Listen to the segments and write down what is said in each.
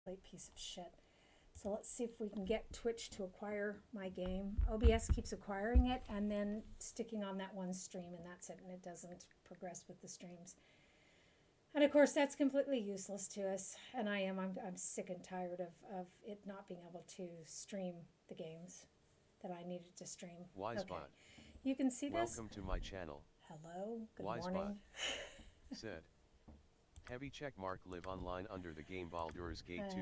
Piece of shit. So let's see if we can get Twitch to acquire my game. OBS keeps acquiring it and then sticking on that one stream, and that's it, and it doesn't progress with the streams. And of course, that's completely useless to us. And I'm sick and tired of it not being able to stream the games that I needed to stream. Wisebot. Okay. You can see this. Welcome to my channel. Hello. Good Wisebot morning. said. Heavy checkmark live online under the game Baldur's Gate 2.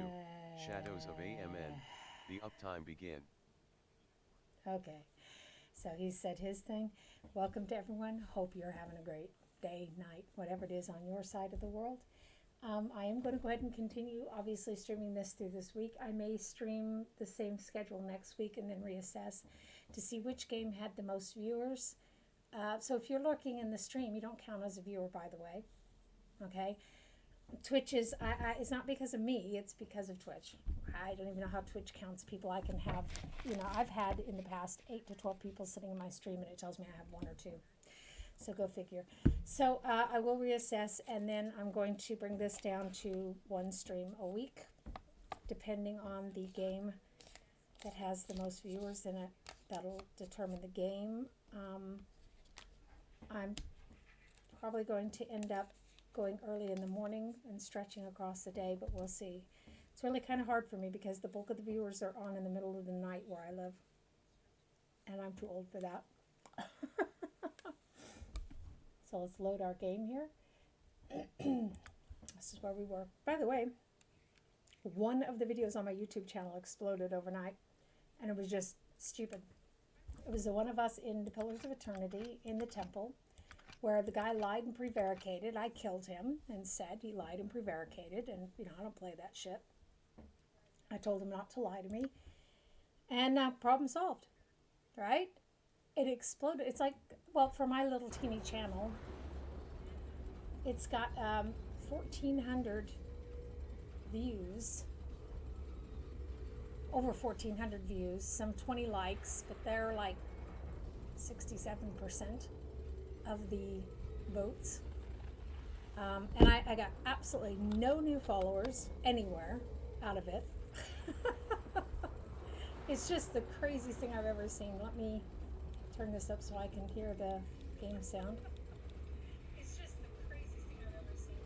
Shadows of AMN. The uptime begin. Okay. So he said his thing. Welcome to everyone. Hope you're having a great day, night, whatever it is on your side of the world. I am going to go ahead and continue, obviously, streaming this through this week. I may stream the same schedule next week and then reassess to see which game had the most viewers. So if you're lurking in the stream, you don't count as a viewer, by the way. Okay? Twitch is, it's not because of me, it's because of Twitch. I don't even know how Twitch counts people. I can have, I've had in the past 8 to 12 people sitting in my stream, and it tells me I have 1 or 2. So go figure. So I will reassess, and then I'm going to bring this down to 1 stream a week, depending on the game that has the most viewers in it. That'll determine the game. I'm probably going to end up going early in the morning and stretching across the day, but we'll see. It's really kind of hard for me because the bulk of the viewers are on in the middle of the night where I live, and I'm too old for that. So let's load our game here. This is where we were. By the way, one of the videos on my YouTube channel exploded overnight, and it was just stupid. It was the one of us in the Pillars of Eternity in the temple, where the guy lied and prevaricated. I killed him and said he lied and prevaricated, and I don't play that shit. I told him not to lie to me, and problem solved, right? It exploded. It's like, well, for my little teeny channel, it's got 1,400 views, over 1,400 views, some 20 likes, but they're like 67% of the votes. And I got absolutely no new followers anywhere out of it. It's just the craziest thing I've ever seen. Let me turn this up so I can hear the game sound. It's just the craziest thing I've ever seen.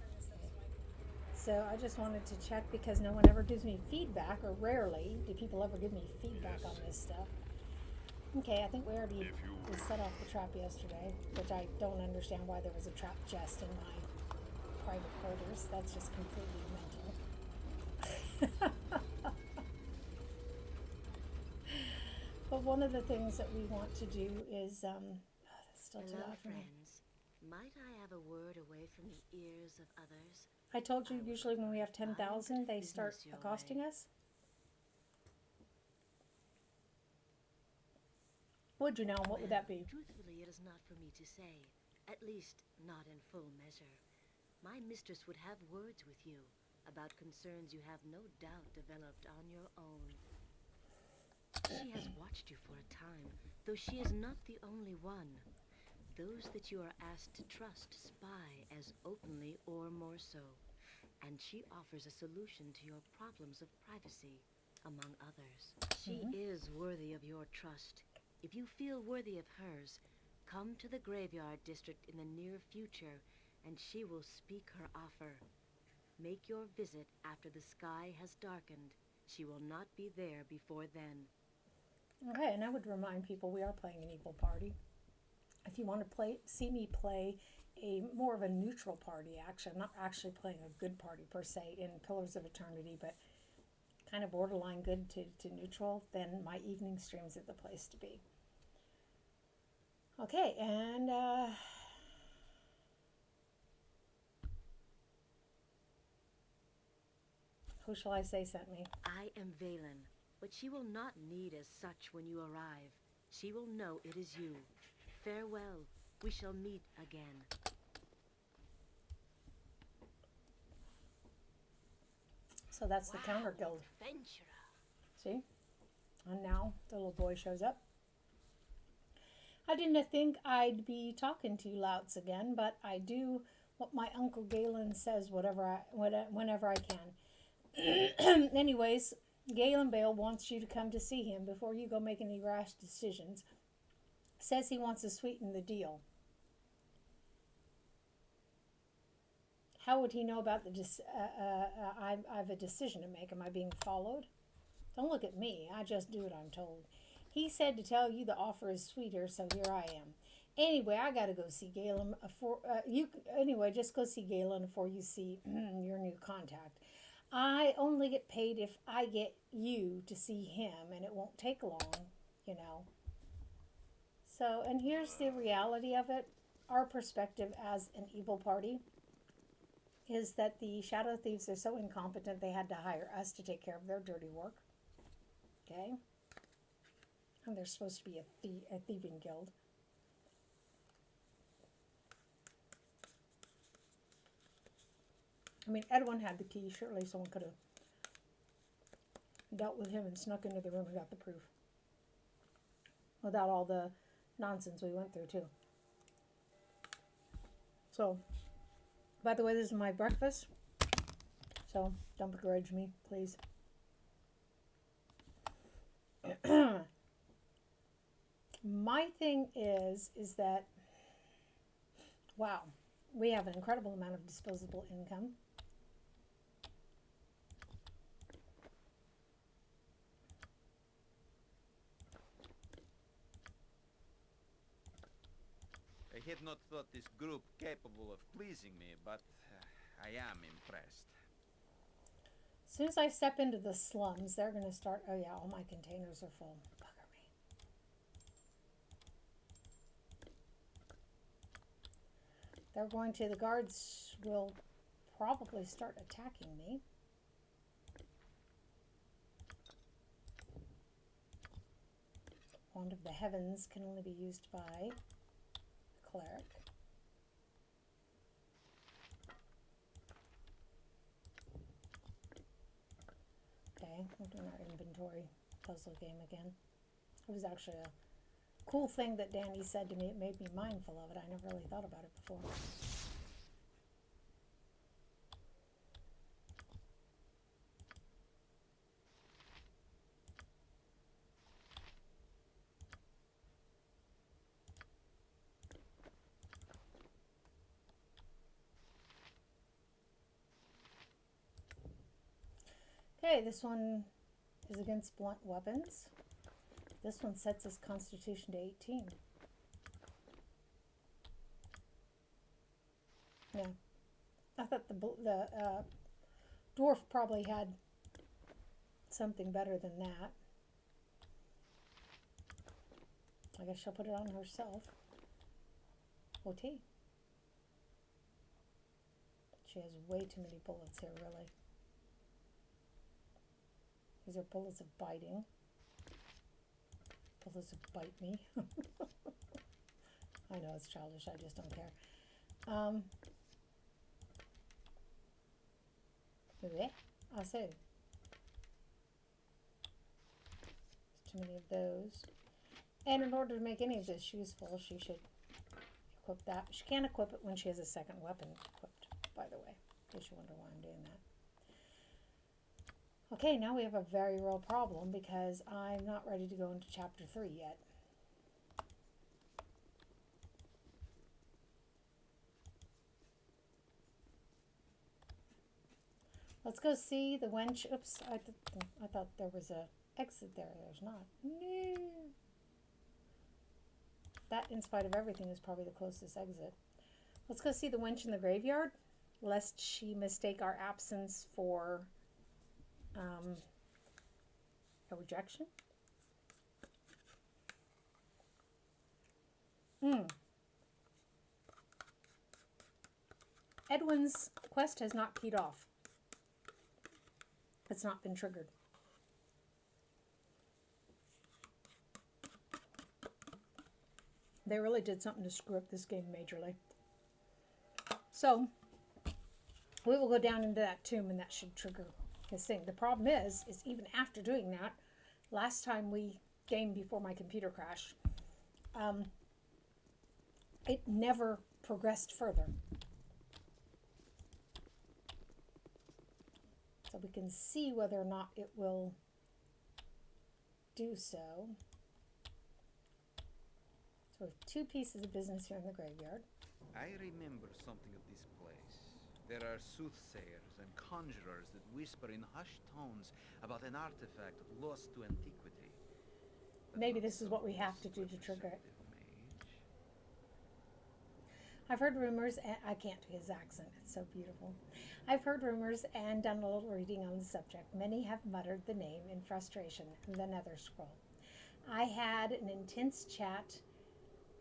Turn this up so I can hear. So I just wanted to check because no one ever gives me feedback, or rarely do people ever give me feedback on this stuff. Okay, I think we already set off the trap yesterday, which I don't understand why there was a trap chest in my private quarters. That's just completely mental. But one of the things that we want to do is, that's still too loud for me. Friends. Might I have a word away from the ears of others? I told you usually when we have 10,000, they start accosting us. Would you know? What would that be? Truthfully, it is not for me to say. At least, not in full measure. My mistress would have words with you about concerns you have no doubt developed on your own. She has watched you for a time, though she is not the only one. Those that you are asked to trust spy as openly or more so, and she offers a solution to your problems of privacy, among others. She is worthy of your trust. If you feel worthy of hers, come to the graveyard district in the near future, and she will speak her offer. Make your visit after the sky has darkened. She will not be there before then. Okay, and I would remind people we are playing an equal party. If you want to see me play a more of a neutral party, actually, I'm not actually playing a good party per se in Pillars of Eternity, but kind of borderline good to neutral, then my evening streams are the place to be. Okay, and who shall I say sent me? I am Valen, but she will not need as such when you arrive. She will know it is you. Farewell. We shall meet again. So that's the counter guild. Adventurer. See? And now the little boy shows up. I didn't think I'd be talking to you louts again, but I do what my Uncle Galen says whenever I can. Anyways, Galen Bale wants you to come to see him before you go make any rash decisions. Says he wants to sweeten the deal. How would he know about I have a decision to make? Am I being followed? Don't look at me. I just do what I'm told. He said to tell you the offer is sweeter, so here I am. Anyway, I gotta go see Galen. Just go see Galen before you see your new contact. I only get paid if I get you to see him, and it won't take long, you know. So, and here's the reality of it. Our perspective as an evil party is that the Shadow Thieves are so incompetent they had to hire us to take care of their dirty work. Okay? And there's supposed to be a thieving guild. I mean, Edwin had the key. Surely someone could have dealt with him and snuck into the room and got the proof. Without all the nonsense we went through, too. So, by the way, this is my breakfast. So, don't begrudge me, please. My thing is that, wow, we have an incredible amount of disposable income. I had not thought this group capable of pleasing me, but I am impressed. As soon as I step into the slums, they're going to start, oh yeah, all my containers are full. Bugger me. The guards will probably start attacking me. Wand of the Heavens can only be used by the cleric. Okay, we're doing our inventory puzzle game again. It was actually a cool thing that Danny said to me. It made me mindful of it. I never really thought about it before. Okay, this one is against blunt weapons. This one sets his constitution to 18. Yeah. I thought the dwarf probably had something better than that. I guess she'll put it on herself. OT. She has way too many bullets here, really. These are bullets of biting. Bullets of bite me. I know it's childish, I just don't care. I say. There's too many of those. And in order to make any of this useful, she should equip that. She can't equip it when she has a second weapon equipped, by the way, in case you wonder why I'm doing that. Okay, now we have a very real problem because I'm not ready to go into chapter 3 yet. Let's go see the wench. Oops, I thought there was a exit there. There's not. No. That, in spite of everything, is probably the closest exit. Let's go see the wench in the graveyard, lest she mistake our absence for a rejection. Edwin's quest has not keyed off. It's not been triggered. They really did something to screw up this game majorly. So, we will go down into that tomb and that should trigger his thing. The problem is even after doing that, last time we gamed before my computer crashed, it never progressed further. so we can see whether or not it will do so. So we have 2 pieces of business here in the graveyard. I remember something of this place. There are soothsayers and conjurers that whisper in hushed tones about an artifact lost to antiquity. But Maybe not this is so what we have to this do to trigger it. representative mage. I've heard rumors, and I can't do his accent, it's so beautiful. I've heard rumors and done a little reading on the subject. Many have muttered the name in frustration, the Nether Scroll. I had an intense chat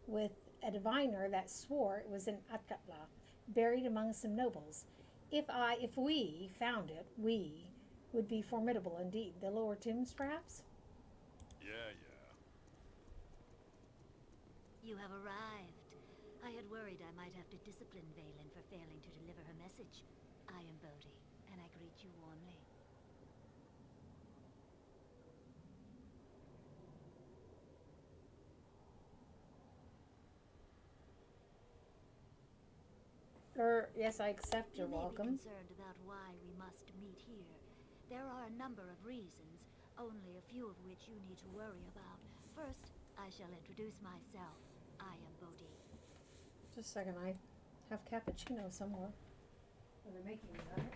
with a diviner that swore it was in Atkatla, buried among some nobles. If we found it, we would be formidable indeed. The lower tombs, perhaps? Yeah. You have arrived. I had worried I might have to discipline Valen for failing to deliver her message. I am Bodhi, and I greet you warmly. Yes, I accept. You're You may welcome. be concerned about why we must meet here. There are a number of reasons, only a few of which you need to worry about. First, I shall introduce myself. I am Bodhi. Just a second, I have cappuccino somewhere. Are they making it, right?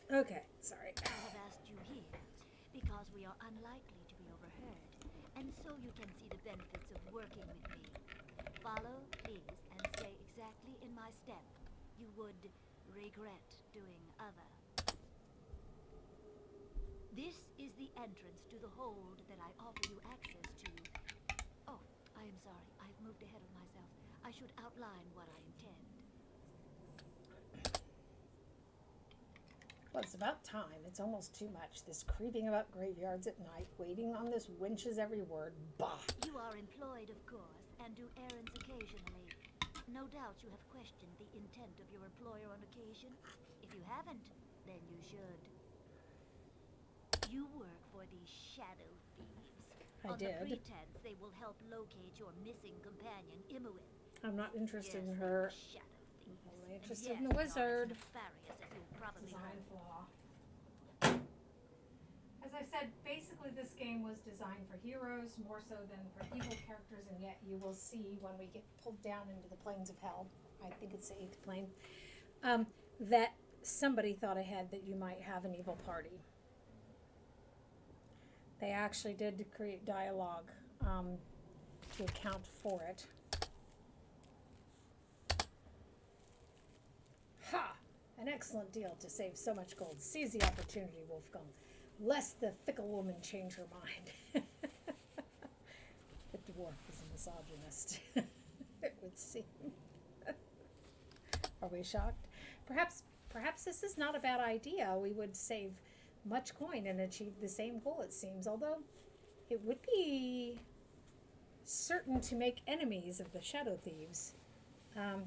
Okay, sorry. I have asked you here because we are unlikely to be overheard, and so you can see the benefits of working with me. Follow, please, and stay exactly in my step. You would regret doing other. This is the entrance to the hold that I offer you access to. Oh, I am sorry. I've moved ahead of myself. I should outline what I intend. Well, it's about time. It's almost too much. This creeping about graveyards at night, waiting on this winch's every word. Bah! You are employed, of course, and do errands occasionally. No doubt you have questioned the intent of your employer on occasion. If you haven't, then you should. You work for the Shadow Thieves. I on the did. pretense they will help locate your missing companion, Imuin. I'm not interested Yes, in they her. are Shadow Thieves. I'm only And interested yes, in the they are as wizard. nefarious as you've probably Design heard. flaw. As I said, basically this game was designed for heroes more so than for evil characters, and yet you will see when we get pulled down into the planes of hell, I think it's the 8th plane, that somebody thought ahead that you might have an evil party. They actually did create dialogue to account for it. Ha! An excellent deal to save so much gold. Seize the opportunity, Wolfgang. Lest the fickle woman change her mind. The dwarf is a misogynist, it would seem. Are we shocked? Perhaps this is not a bad idea. We would save much coin and achieve the same goal, it seems. Although it would be certain to make enemies of the Shadow Thieves.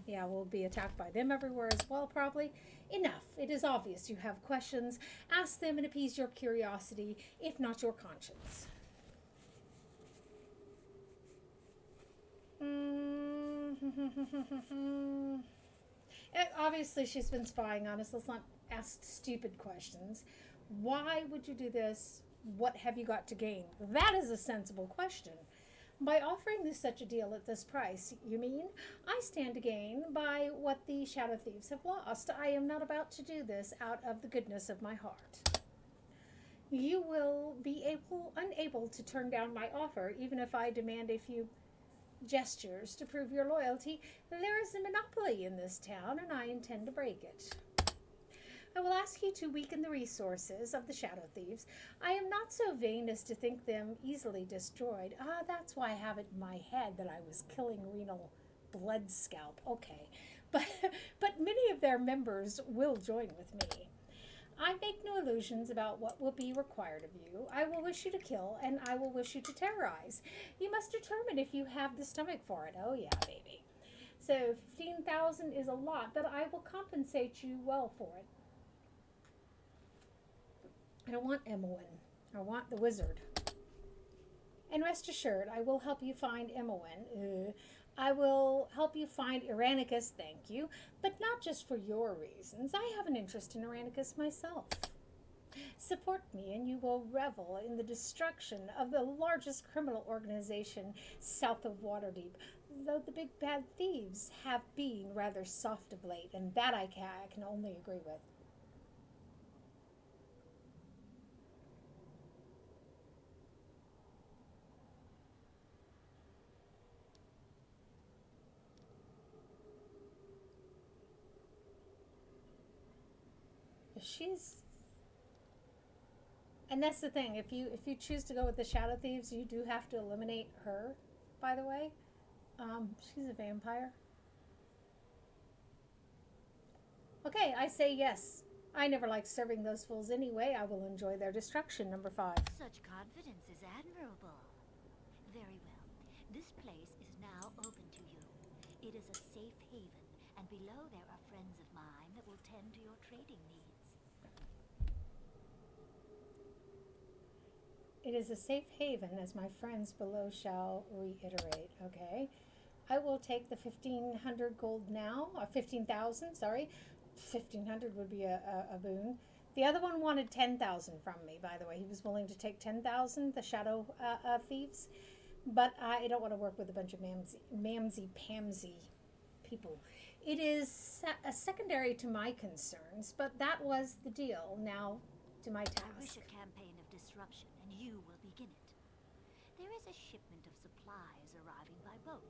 Yeah, we'll be attacked by them everywhere as well, probably. Enough. It is obvious you have questions. Ask them and appease your curiosity, if not your conscience. Obviously, she's been spying on us. Let's not ask stupid questions. Why would you do this? What have you got to gain? That is a sensible question. By offering this such a deal at this price, you mean? I stand to gain by what the Shadow Thieves have lost. I am not about to do this out of the goodness of my heart. You will be unable to turn down my offer, even if I demand a few gestures to prove your loyalty. There is a monopoly in this town, and I intend to break it. I will ask you to weaken the resources of the Shadow Thieves. I am not so vain as to think them easily destroyed. That's why I have it in my head that I was killing Renal Bloodscalp. Okay. But many of their members will join with me. I make no illusions about what will be required of you. I will wish you to kill, and I will wish you to terrorize. You must determine if you have the stomach for it. Oh, yeah, baby. So 15,000 is a lot, but I will compensate you well for it. I don't want Emowyn. I want the wizard. And rest assured, I will help you find Emowyn. I will help you find Iranicus, thank you, but not just for your reasons. I have an interest in Iranicus myself. Support me, and you will revel in the destruction of the largest criminal organization south of Waterdeep, though the big bad thieves have been rather soft of late, and that I can only agree with. She's, and that's the thing. If you choose to go with the Shadow Thieves, you do have to eliminate her. By the way, she's a vampire. Okay, I say yes. I never liked serving those fools anyway. I will enjoy their destruction. Number 5. Such confidence is admirable. Very well. This place is now open to you. It is a safe haven, and below there are friends of mine that will tend to your trading needs. It is a safe haven, as my friends below shall reiterate. Okay. I will take the 1,500 gold now, or 15,000, sorry. 1,500 would be a boon. The other one wanted 10,000 from me, by the way. He was willing to take 10,000, the Shadow Thieves. But I don't want to work with a bunch of mamsy-pamsy people. It is secondary to my concerns, but that was the deal. Now, to my task. I wish a campaign of disruption, and you will begin it. There is a shipment of supplies arriving by boat.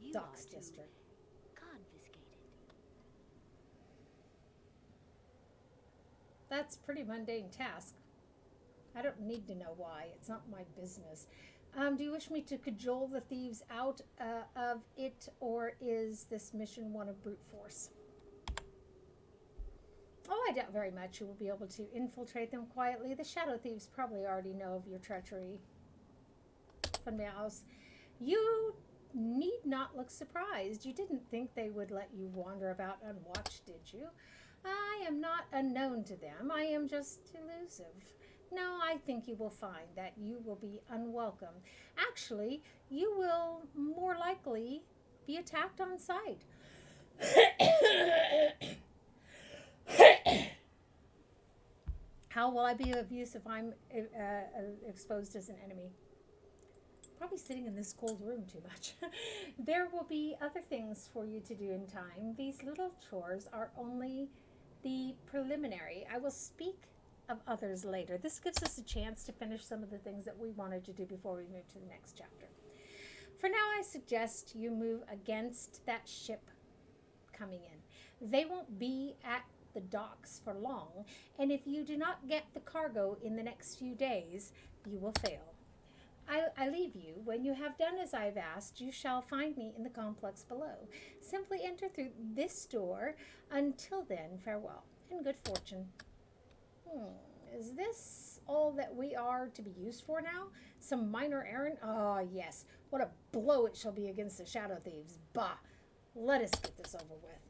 You Docks are to District. confiscate it. That's a pretty mundane task. I don't need to know why. It's not my business. Do you wish me to cajole the thieves out of it, or is this mission one of brute force? Oh, I doubt very much you will be able to infiltrate them quietly. The Shadow Thieves probably already know of your treachery. Von Mouse, you need not look surprised. You didn't think they would let you wander about unwatched, did you? I am not unknown to them. I am just elusive. No, I think you will find that you will be unwelcome. Actually, you will more likely be attacked on sight. How will I be of use if I'm exposed as an enemy? Probably sitting in this cold room too much. There will be other things for you to do in time. These little chores are only the preliminary. I will speak of others later. This gives us a chance to finish some of the things that we wanted to do before we move to the next chapter. For now, I suggest you move against that ship coming in. They won't be at the docks for long, and if you do not get the cargo in the next few days, you will fail. I leave you. When you have done as I have asked, you shall find me in the complex below. Simply enter through this door. Until then, farewell, and good fortune. Is this all that we are to be used for now? Some minor errand? Ah, yes. What a blow it shall be against the Shadow Thieves. Bah! Let us get this over with.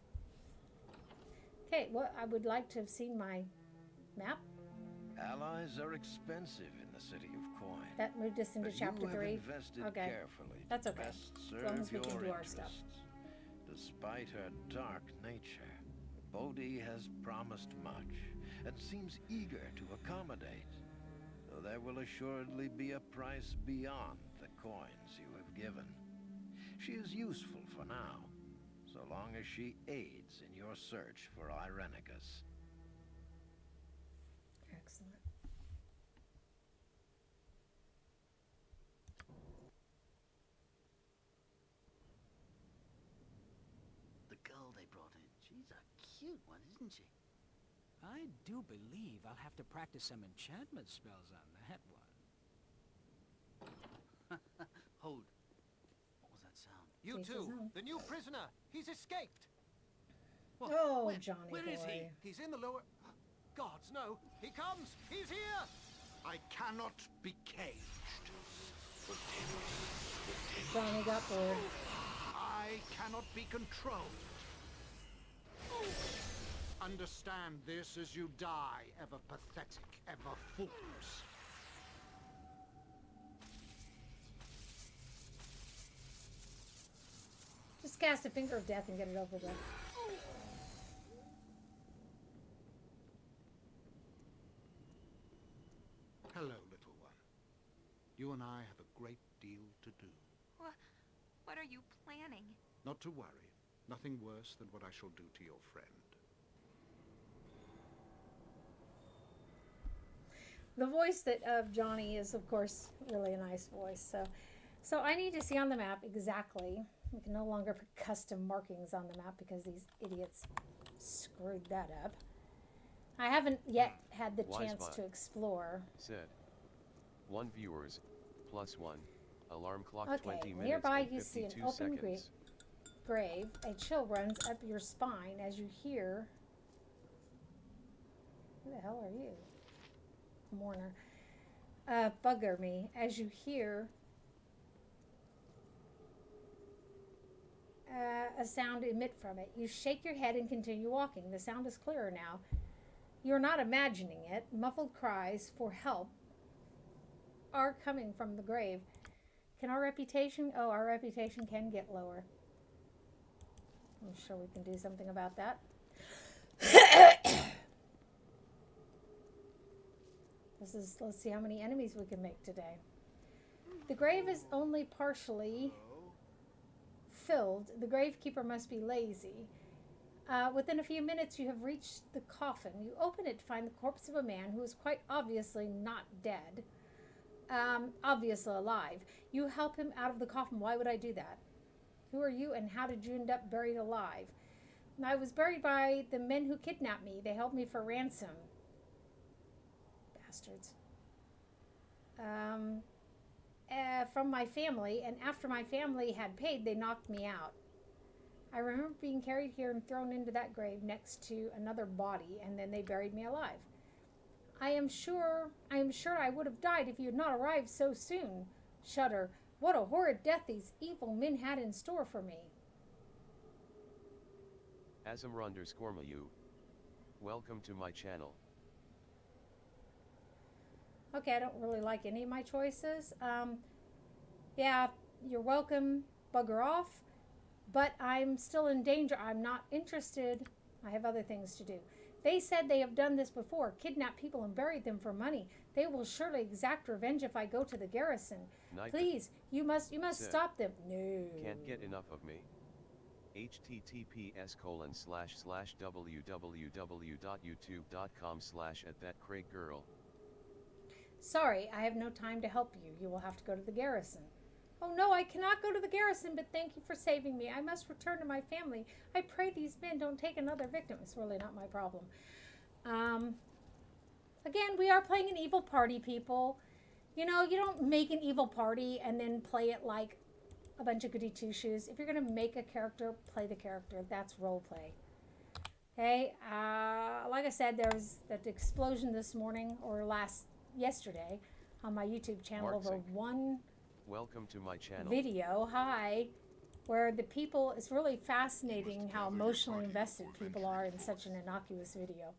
Okay, well, I would like to have seen my map. Allies are expensive in the city of coin. That moved us into but chapter you have 3. invested Okay. carefully That's to okay. best As long as serve we can your do our stuff. interests. Despite her dark nature, Bodhi has promised much and seems eager to accommodate, though there will assuredly be a price beyond the coins you have given. She is useful for now, so long as she aids in your search for Irenicus. Excellent. The girl they brought in, she's a cute one, isn't she? I do believe I'll have to practice some enchantment spells on that one. Hold. What was that sound? You Take his two, own. the new prisoner. He's escaped. Oh, Where? Johnny Where boy. is he? He's in the lower... Gods, no. He comes. He's here. I cannot be caged. Johnny got bored. I I cannot be controlled. Understand this as you die, ever pathetic, ever fools. Just cast a Finger of Death and get it over with. Hello, little one. You and I have a great deal to do. What are you planning? Not to worry. Nothing worse than what I shall do to your friend. The voice of Johnny is, of course, really a nice voice. So I need to see on the map exactly. We can no longer put custom markings on the map because these idiots screwed that up. I haven't yet had the chance to explore. Said. 1 viewers, +1. Alarm clock Okay, 20 minutes nearby and you see an 52 open seconds. grave. A chill runs up your spine as you hear... Who the hell are you? Mourner. Bugger me. As you hear a sound emit from it. You shake your head and continue walking. The sound is clearer now. You're not imagining it. Muffled cries for help are coming from the grave. Can our reputation... Oh, our reputation can get lower. I'm sure we can do something about that. Let's see how many enemies we can make today. The grave is only partially filled. The gravekeeper must be lazy. Within a few minutes, you have reached the coffin. You open it to find the corpse of a man who is quite obviously not dead. Obviously alive. You help him out of the coffin. Why would I do that? Who are you and how did you end up buried alive? I was buried by the men who kidnapped me. They held me for ransom. Bastards. From my family, and after my family had paid, they knocked me out. I remember being carried here and thrown into that grave next to another body, and then they buried me alive. I am sure I would have died if you had not arrived so soon. Shudder. What a horrid death these evil men had in store for me. Asmr_Mayu. Welcome to my channel. Okay, I don't really like any of my choices. Yeah, you're welcome. Bugger off. But I'm still in danger. I'm not interested. I have other things to do. They said they have done this before, kidnapped people and buried them for money. They will surely exact revenge if I go to the garrison. Please, you must stop them. No. Can't get enough of me. https://www.youtube.com/@thatcraiggirl. Sorry, I have no time to help you. You will have to go to the garrison. Oh no, I cannot go to the garrison, but thank you for saving me. I must return to my family. I pray these men don't take another victim. It's really not my problem. Again, we are playing an evil party, people. You know, you don't make an evil party and then play it like a bunch of goody two-shoes. If you're going to make a character, play the character. That's role play. Okay, like I said, there was that explosion this morning, or yesterday, on my YouTube channel over one... Welcome to my channel. Video, hi, where the people, it's really fascinating how emotionally invested people are in such an innocuous video.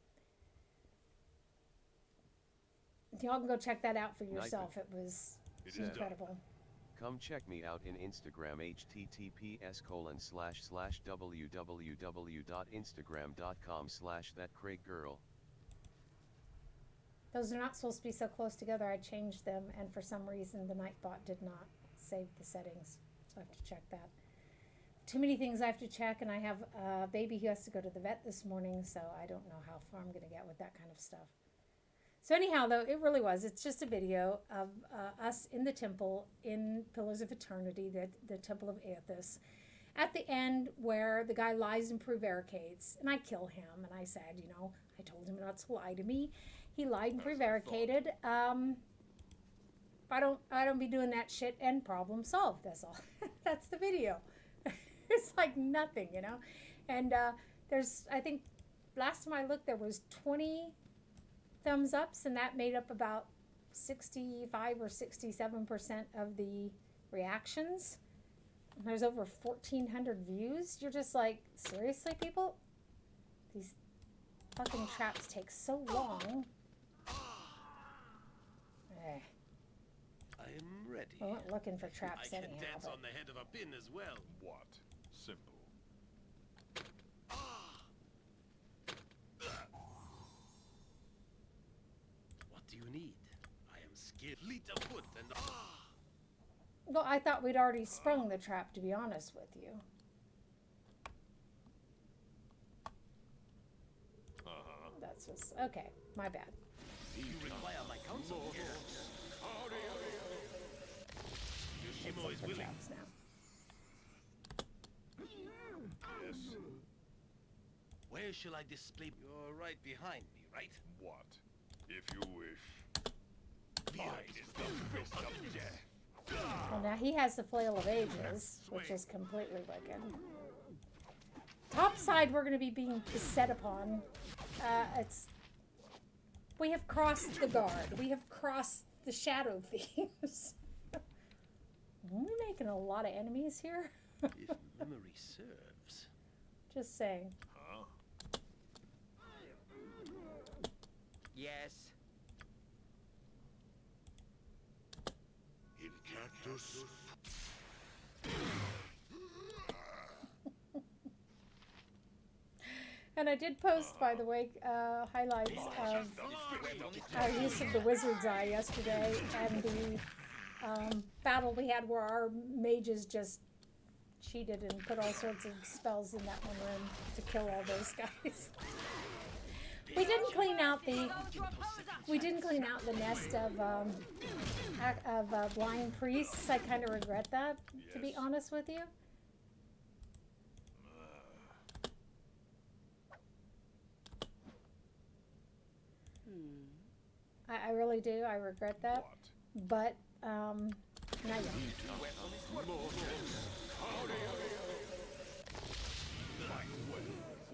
Y'all can go check that out for yourself. It was incredible. Come check me out in Instagram, https://www.instagram.com/thatcraiggirl. Those are not supposed to be so close together. I changed them, and for some reason the Nightbot did not save the settings. So I have to check that. Too many things I have to check, and I have a baby who has to go to the vet this morning, so I don't know how far I'm going to get with that kind of stuff. So anyhow, though, it really was. It's just a video of us in the temple, in Pillars of Eternity, the Temple of Aethys. At the end, where the guy lies and prevaricates, and I kill him, and I said, you know, I told him not to lie to me. He lied and prevaricated. I don't be doing that shit, and problem solved. That's all. That's the video. It's like nothing, you know. And there's, I think, last time I looked, there was 20 thumbs ups, and that made up about 65 or 67% of the reactions. There's over 1,400 views. You're just like, seriously, people? These fucking traps take so long. Eh. I am ready. We weren't looking for traps I can anyhow. dance But on the head of a pin as well. What? Simple. What do you need? I am skilled. Fleet of foot and well, I thought we'd already sprung the trap, to be honest with you. That's just okay. My bad. you require my counsel. Yes. Yoshimo Look is for willing. traps now. Yes. Where shall I display? You're right behind me, right? What? If you wish. Mine is the fist of death. Well, now he has the Flail of Ages, which is completely wicked. Top side, we're going to be being beset upon. We have crossed the guard. We have crossed the Shadow Thieves. We're making a lot of enemies here. If memory serves. Just saying. Huh? Yes. In cactus. And I did post, by the way, highlights of our use of the Wizard's Eye yesterday and the battle we had where our mages just cheated and put all sorts of spells in that one room to kill all those guys. We didn't clean out the nest of blind priests. I kind of regret that, to be honest with you. I really do. I regret that. But, now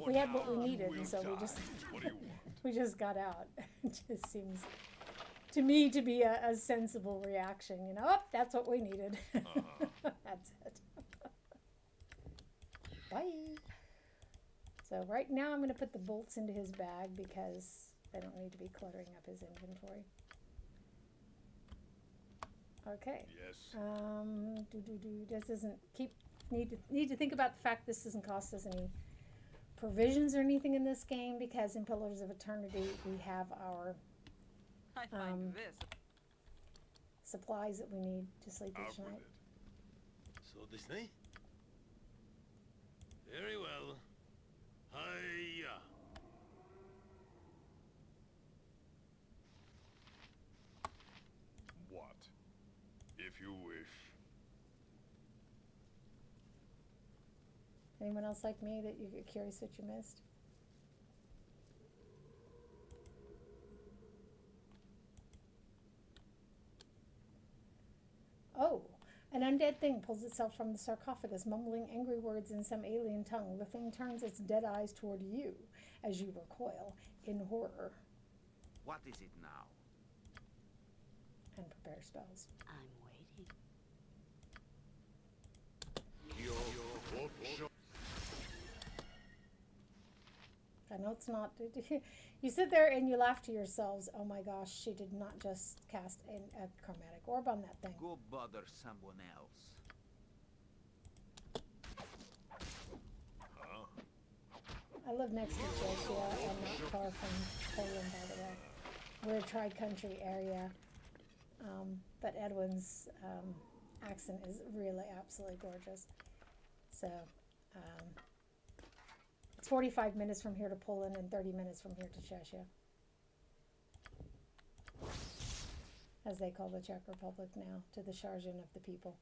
we had what we needed, and so we just got out. It just seems to me to be a sensible reaction. You know, oh, that's what we needed. That's it. Bye. So right now I'm going to put the bolts into his bag because I don't need to be cluttering up his inventory. Okay. Yes. This doesn't need to think about the fact this doesn't cost us any provisions or anything in this game because in Pillars of Eternity we have our I find this. supplies that we need to sleep Out each with night. it. So this night? Very well. Hiya. What? If you wish. Anyone else like me that you get curious what you missed? Oh, an undead thing pulls itself from the sarcophagus, mumbling angry words in some alien tongue. The thing turns its dead eyes toward you as you recoil in horror What is it now? and prepare spells. I'm waiting. I know it's not. You sit there and you laugh to yourselves. Oh my gosh, she did not just cast a chromatic orb on that thing. Go bother someone else. I live next to Czechia and not far from Poland, by the way. We're a tri-country area, but Edwin's accent is really absolutely gorgeous. So it's 45 minutes from here to Poland and 30 minutes from here to Czechia, as they call the Czech Republic now, to the Sharjan of the people.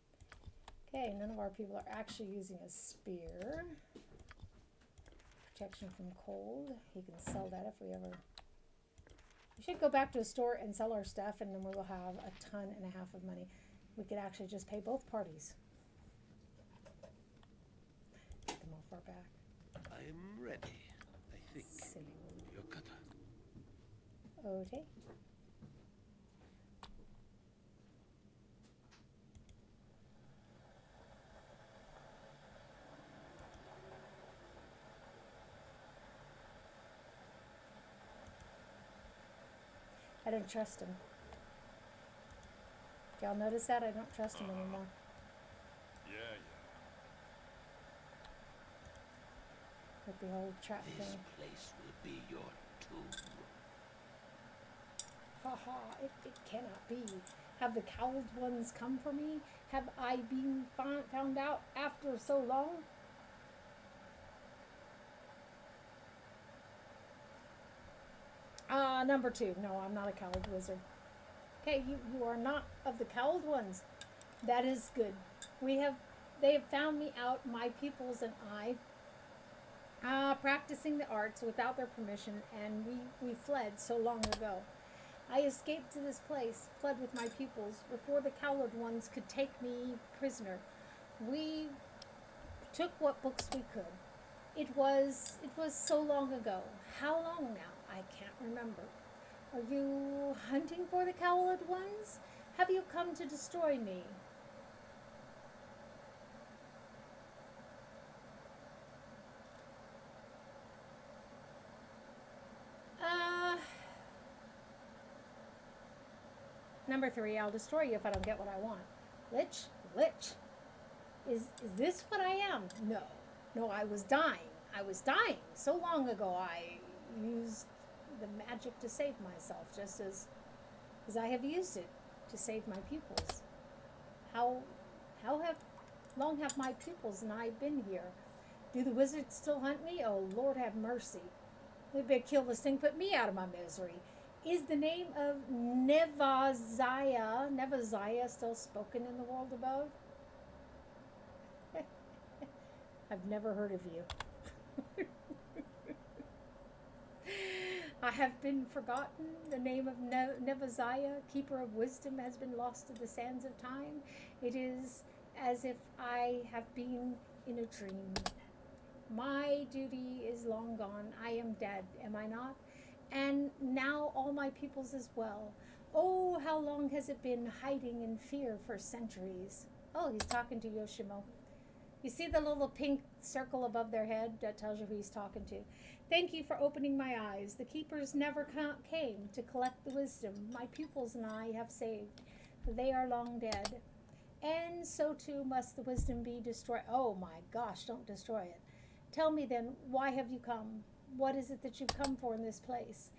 Okay, none of our people are actually using a spear. Protection from cold. He can sell that if we ever... We should go back to a store and sell our stuff, and then we will have a ton and a half of money. We could actually just pay both parties. Get them off our back. I am ready, I think. See. Yokata. Okay. I don't trust him. Y'all notice that? I don't trust him anymore. Yeah. With the whole trap This thing. place will be your tomb. Ha ha, it cannot be. Have the cowled ones come for me? Have I been found out after so long? Number 2. No, I'm not a cowled wizard. Okay, you are not of the cowled ones. That is good. They have found me out, my pupils and I, practicing the arts without their permission, and we fled so long ago. I escaped to this place, fled with my pupils, before the cowled ones could take me prisoner. We took what books we could. It was so long ago. How long now? I can't remember. Are you hunting for the cowled ones? Have you come to destroy me? Number 3, I'll destroy you if I don't get what I want. Lich. Is this what I am? No. No, I was dying. So long ago I used the magic to save myself, just as I have used it to save my pupils. How long have my pupils and I been here? Do the wizards still hunt me? Oh, Lord have mercy. They better kill this thing, put me out of my misery. Is the name of Nevaziah still spoken in the world above? I've never heard of you. I have been forgotten. The name of Nevaziah, keeper of wisdom, has been lost to the sands of time. It is as if I have been in a dream. My duty is long gone. I am dead, am I not? And now all my pupils as well. Oh, how long has it been hiding in fear for centuries? Oh, he's talking to Yoshimo. You see the little pink circle above their head? That tells you who he's talking to. Thank you for opening my eyes. The keepers never came to collect the wisdom my pupils and I have saved, for they are long dead. And so too must the wisdom be destroyed. Oh my gosh, don't destroy it. Tell me then, why have you come? What is it that you've come for in this place?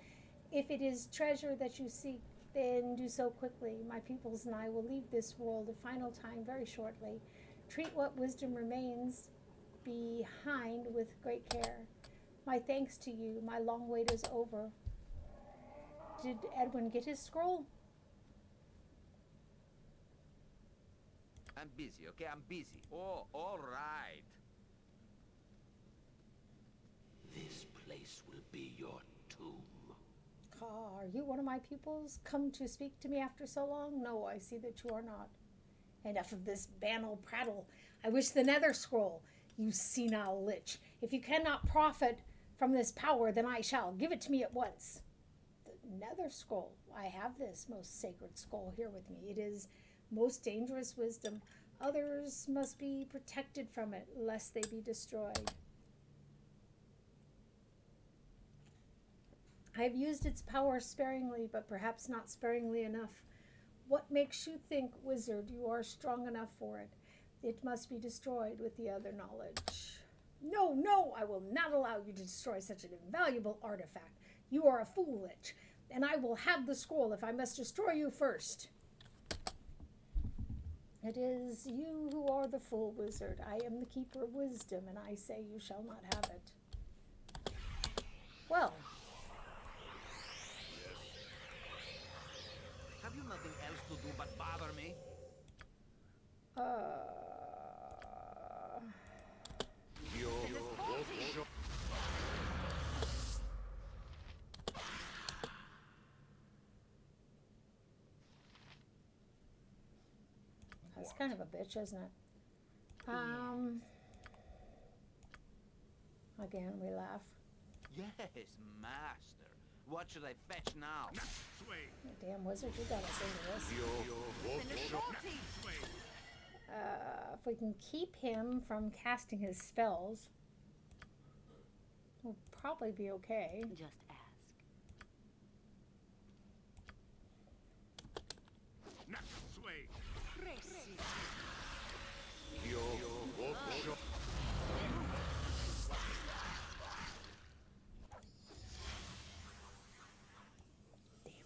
If it is treasure that you seek, then do so quickly. My pupils and I will leave this world a final time very shortly. Treat what wisdom remains behind with great care. My thanks to you. My long wait is over. Did Edwin get his scroll? I'm busy, okay? I'm busy. Oh, all right. This place will be your tomb. Are you one of my pupils? Come to speak to me after so long? No, I see that you are not. Enough of this banal prattle. I wish the nether scroll, you senile lich. If you cannot profit from this power, then I shall. Give it to me at once. The nether scroll. I have this most sacred scroll here with me. It is most dangerous wisdom. Others must be protected from it, lest they be destroyed. I have used its power sparingly, but perhaps not sparingly enough. What makes you think, wizard, you are strong enough for it? It must be destroyed with the other knowledge. No, I will not allow you to destroy such an invaluable artifact. You are a fool, lich, and I will have the scroll if I must destroy you first. It is you who are the fool, wizard. I am the keeper of wisdom, and I say you shall not have it. Well. Have you nothing else to do but bother me? That's kind of a bitch, isn't it? Again, we laugh. Yes, master. What should I fetch now? Damn wizard, you got us into this. If we can keep him from casting his spells, we'll probably be okay. Just ask.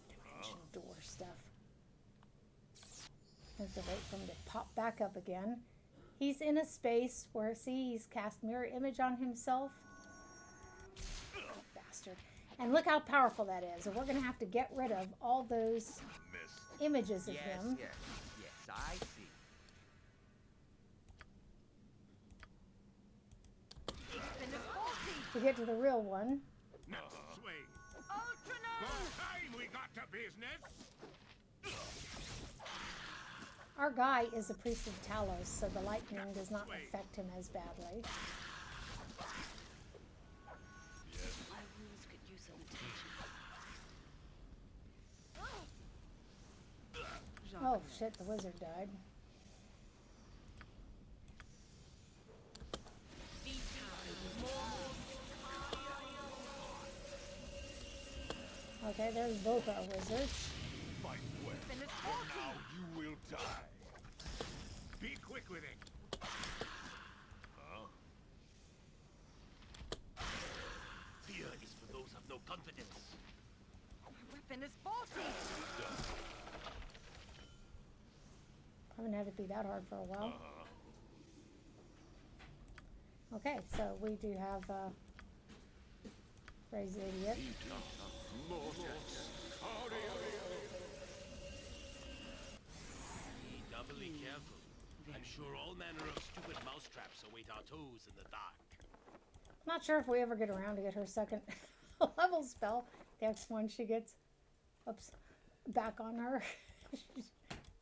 Dimension door stuff. I have to wait for him to pop back up again. He's in a space where, see, he's cast mirror image on himself. Oh, bastard. And look how powerful that is. And we're going to have to get rid of all those images of him. Yes, I see. To get to the real one. Next swing. What time we got to business? Our guy is a priest of Talos, so the lightning does not affect him as badly. My rules could use some attention. Oh shit, the wizard died. Okay, there's both our wizards. Fight well, or now you will die. Be quick with it. Huh? Fear is for those of no confidence. My weapon is faulty. Haven't had it be that hard for a while. Okay, so we do have Raise the Idiot. Be doubly careful. I'm sure all manner of stupid mousetraps await our toes in the dark. Not sure if we ever get around to get her second level spell. The next one she gets, oops, back on her.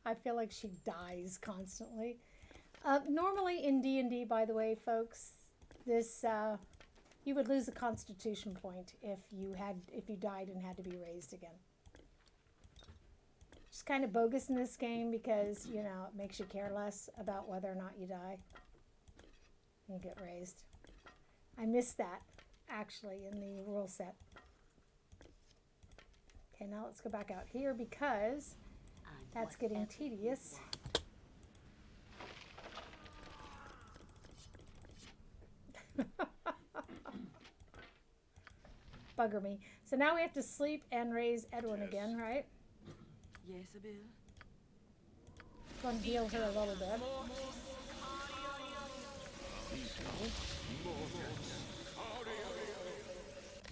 I feel like she dies constantly. Normally in D&D, by the way, folks, this you would lose a Constitution point if you died and had to be raised again. It's kind of bogus in this game because it makes you care less about whether or not you die. You get raised. I missed that actually in the rule set. Okay, now let's go back out here because that's getting tedious. Bugger me. So now we have to sleep and raise Edwin again, right? Yes, Abil. Go and heal her a little bit.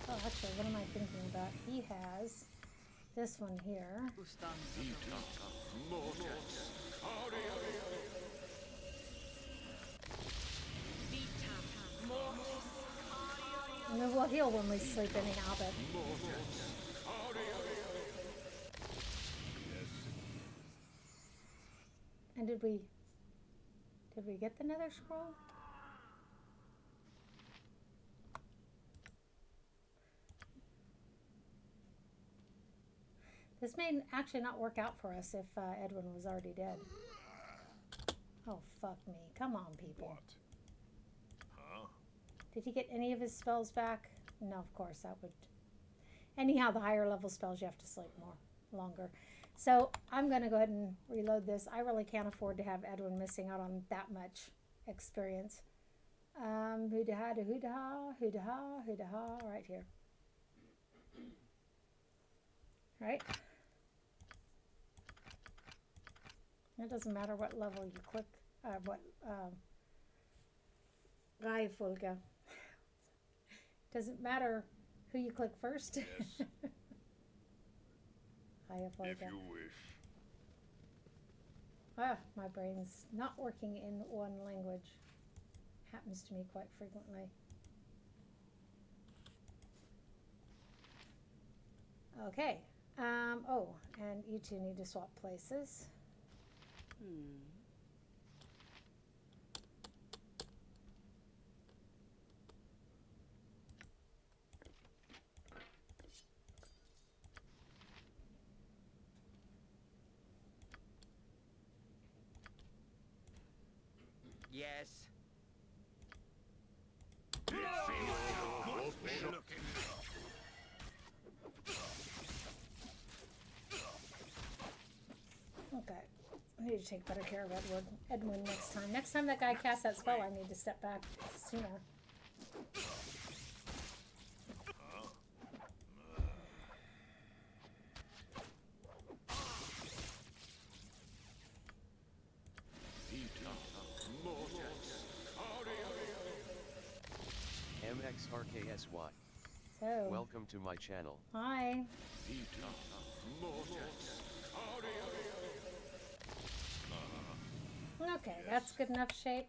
Oh, actually, what am I thinking about? He has this one here. And then we'll heal when we sleep anyhow, but... And did we get the nether scroll? This may actually not work out for us if Edwin was already dead. Oh, fuck me. Come on, people. What? Huh? Did he get any of his spells back? No, of course, that would... Anyhow, the higher level spells, you have to sleep longer. So I'm going to go ahead and reload this. I really can't afford to have Edwin missing out on that much experience. Hoo-da-ha, hoo-da-ha, hoo-da-ha, hoo-da-ha, right here. Right? It doesn't matter what level you click, Reihenfolge. Doesn't matter who you click first. Yes. If you wish. Ah, my brain's not working in one language. Happens to me quite frequently. Okay. Oh, and you two need to swap places. Yes. Okay. I need need to take better care of Edwin next time. Next time that guy casts that spell, I need to step back sooner. MXRKSY. So, Welcome to my channel. hi. Okay, that's good enough shape.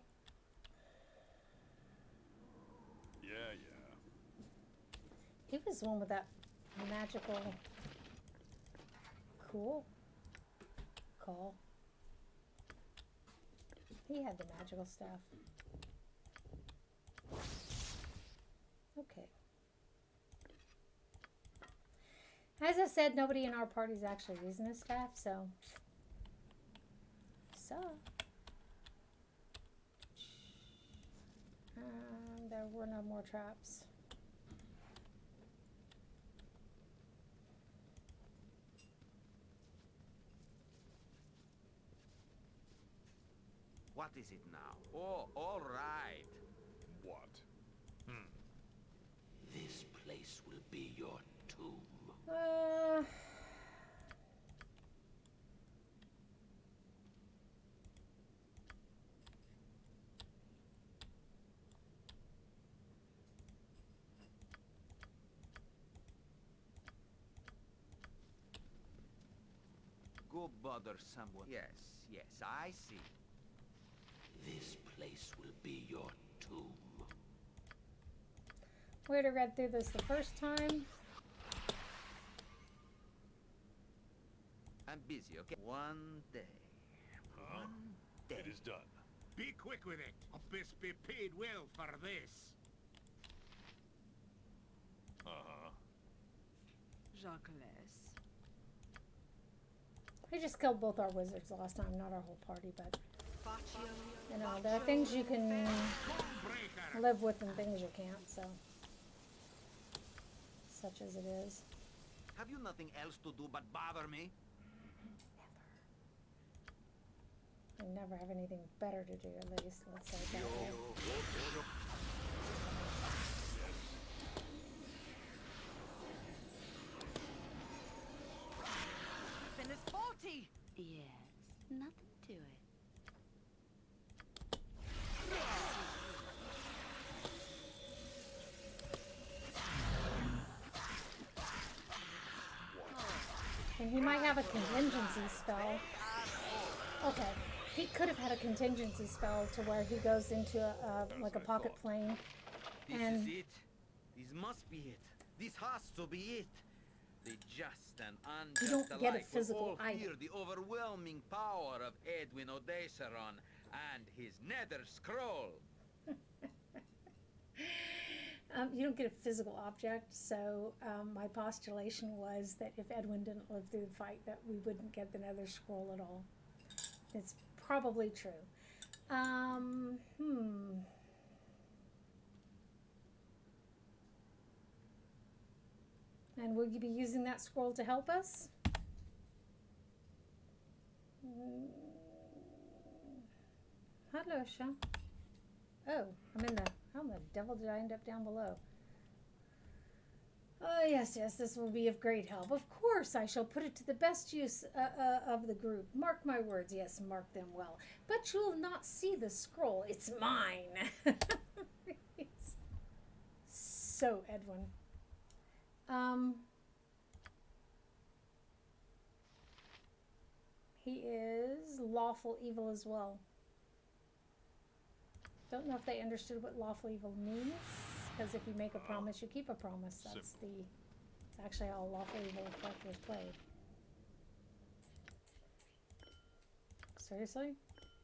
Yeah. He was the one with that magical cool call. He had the magical stuff. Okay. As I said, nobody in our party is actually using this staff, so. There were no more traps. What is it now? Oh, all right. What? This place will be your tomb. Go bother someone. Yes, I see. This place will be your tomb. We'd have read through this the first time. I'm busy, okay? One day. One day. It is done. Be quick with it. Best be paid well for this. Jacques. We just killed both our wizards last time, not our whole party, but you know, there are things you can live with and things you can't, so such as it is. Have you nothing else to do but bother me? I never have anything better to do, at least, let's say it that way. Weapon is faulty. Yes, nothing to it. And he might have a contingency spell. Okay, he could have had a contingency spell to where he goes into like a pocket plane. This And is it. This must be it. This has to be it. The just and unjust you don't get a alike will physical all item. fear the overwhelming power of Edwin Odeseron and his nether scroll. You don't get a physical object, so my postulation was that if Edwin didn't live through the fight, that we wouldn't get the nether scroll at all. It's probably true. And will you be using that scroll to help us? Hello, Sean. Oh, how the devil did I end up down below? Oh, yes, this will be of great help. Of course, I shall put it to the best use of the group. Mark my words, yes, mark them well. But you'll not see the scroll. It's mine. So, Edwin. He is lawful evil as well. Don't know if they understood what lawful evil means, because if you make a promise, you keep a promise. That's actually how lawful evil character is played. Seriously?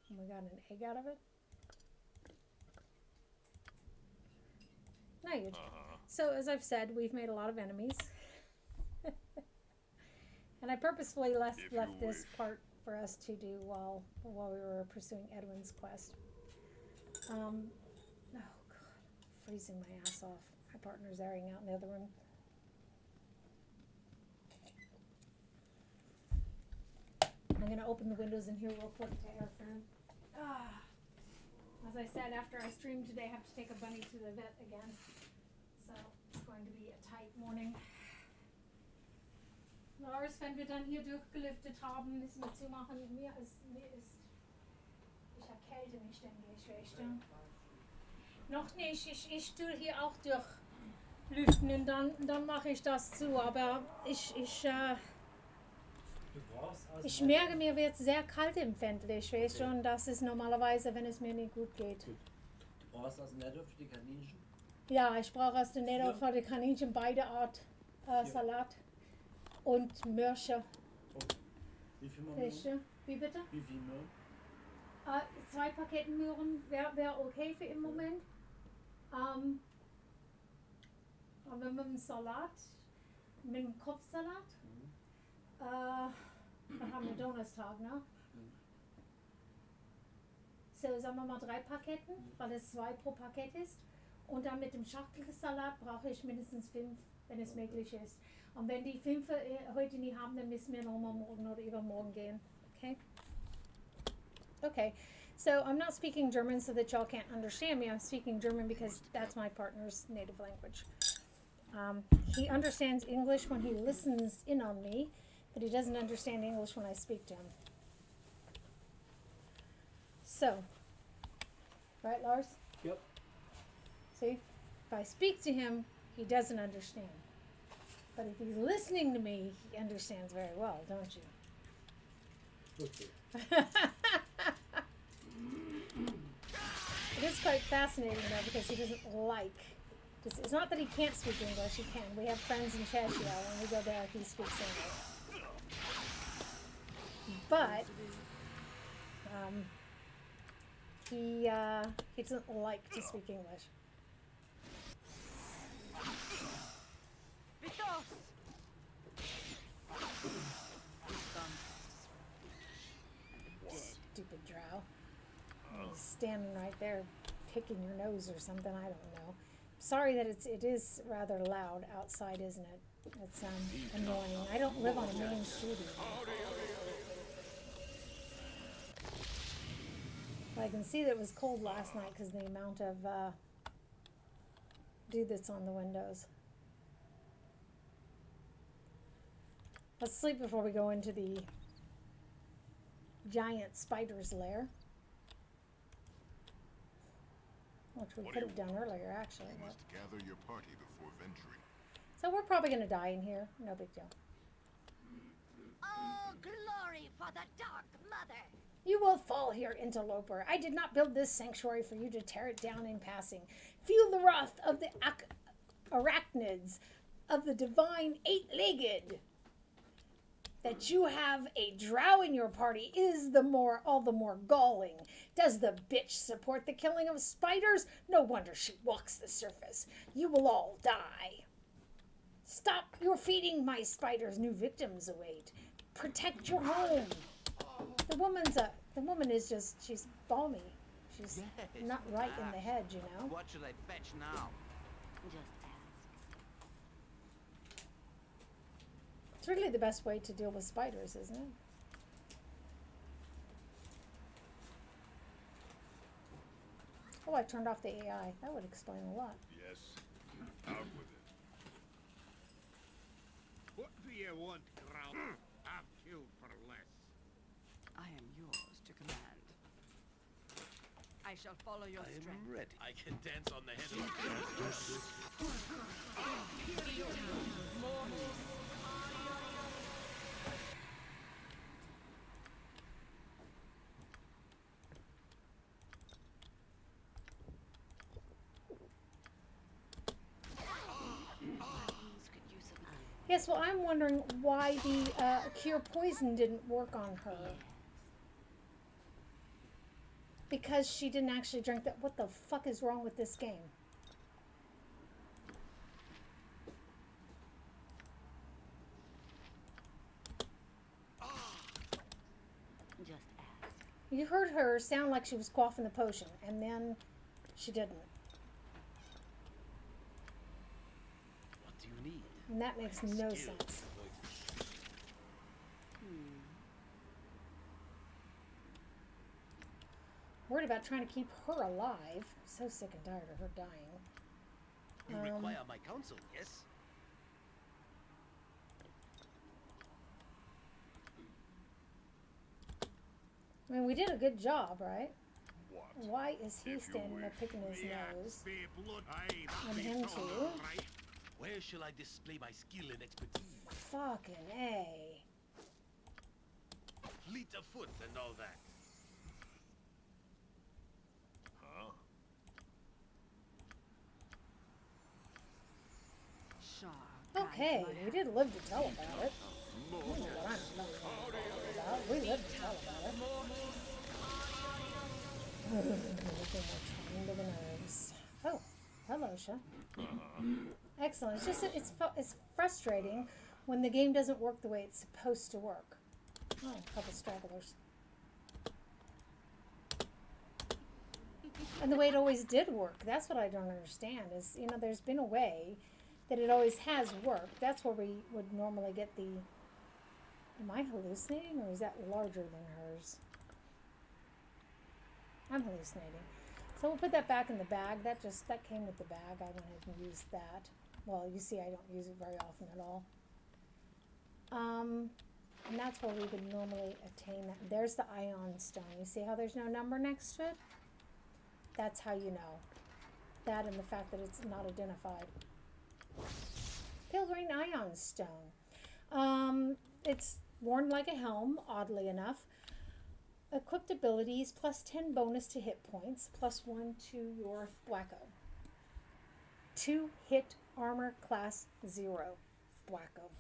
And we got an egg out of it? No, so as I've said, we've made a lot of enemies. And I purposefully left this part for us to do while we were pursuing Edwin's quest. Oh god, I'm freezing my ass off. My partner's airing out in the other room. I'm going to open the windows in here real quick to air through. As I said, after I stream today, I have to take a bunny to the vet again. So it's going to be a tight morning. Lars, wenn wir dann hier durchgelüftet haben, müssen wir zumachen. Ich erkälte mich ständig, weißt du? Noch nicht, ich tue hier auch durchlüften und dann mache ich das zu, aber ich merke, mir wird sehr kalt empfindlich, weißt du, und das ist normalerweise, wenn es mir nicht gut geht. Du brauchst das Netto für die Kaninchen? Ja, ich brauche das Netto für die Kaninchen, beide Art Salat und Mörsche. Okay. Wie viel Möhren? Wie bitte? Wie viel Möhren? 2 Paketen Möhren wäre okay für im Moment. Aber mit dem Salat, mit dem Kopfsalat, dann haben wir Donnerstag, ne? So, sagen wir mal 3 Paketten, weil es 2 pro Paket ist. Und dann mit dem Schachtelsalat brauche ich mindestens 5, wenn es möglich ist. Und wenn die 5 heute nicht haben, dann müssen wir nochmal morgen oder übermorgen gehen. Okay? Okay. So I'm not speaking German so that y'all can't understand me. I'm speaking German because that's my partner's native language. He understands English when he listens in on me, but he doesn't understand English when I speak to him. So, right, Lars? Yep. See, if I speak to him, he doesn't understand. But if he's listening to me, he understands very well, don't you? Okay. It is quite fascinating, though, because he doesn't like. It's not that he can't speak English, he can. We have friends in Cheshire, when we go there, he speaks English. But he doesn't like to speak English. Stupid drow. He's standing right there picking your nose or something, I don't know. Sorry that it is rather loud outside, isn't it? It's annoying. I don't live on a main street. I can see that it was cold last night because the amount of dew that's on the windows. Let's sleep before we go into the giant spider's lair. Which we could have done earlier, actually. You must gather your party before venturing. So we're probably going to die in here. No big deal. Oh, glory for the Dark Mother! You will fall here, interloper. I did not build this sanctuary for you to tear it down in passing. Feel the wrath of the arachnids, of the divine eight-legged. That you have a drow in your party is all the more galling. Does the bitch support the killing of spiders? No wonder she walks the surface. You will all die. Stop your feeding my spiders. New victims await. Protect your home. The woman is just, she's balmy. She's not right in the head, you know. What should I fetch now? Just ask. It's really the best way to deal with spiders, isn't it? Oh, I turned off the AI. That would explain a lot. Yes, out with it. What do you want, Grout? I've killed for less. I am yours to command. I shall follow your strength. I am ready. I can dance on the head of Yes, well, I'm wondering why the cure poison didn't work on her. Because she didn't actually drink that. What the fuck is wrong with this game? Just ask. You heard her sound like she was quaffing the potion, and then she didn't. What do you need? And that makes no sense. worried about trying to keep her alive. I'm so sick and tired of her dying. You require my counsel, yes? I mean, we did a good job, right? What? Why is he standing there picking his nose? And him too? Where shall I display my skill and expertise? Fucking A. Fleet of foot and all that. Huh? Sure. Okay, we did live to tell about it. I don't know what I'm about. We lived to tell about it. Looking more to the nerves. Oh, hello, Sha. Excellent. It's just it's frustrating when the game doesn't work the way it's supposed to work. Oh, a couple stragglers. And the way it always did work. That's what I don't understand. Is there's been a way that it always has worked. That's where we would normally get the. Am I hallucinating, or is that larger than hers? I'm hallucinating. So we'll put that back in the bag. That came with the bag. I went ahead and used that. Well, you see I don't use it very often at all. And that's where we would normally attain that. There's the ion stone. You see how there's no number next to it? That's how you know. That and the fact that it's not identified. Pale green ion stone. It's worn like a helm, oddly enough. Equipped abilities, plus 10 bonus to hit points, plus 1 to your Thwacko. 2 hit armor class 0, Thwacko.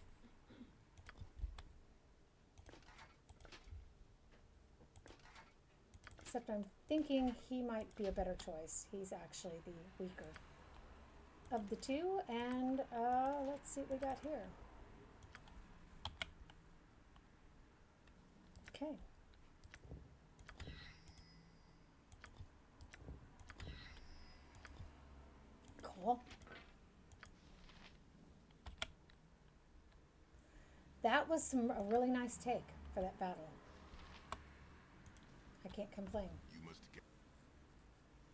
Except I'm thinking he might be a better choice. He's actually the weaker of the two. And let's see what we got here. Okay. Cool. That was a really nice take for that battle. I can't complain.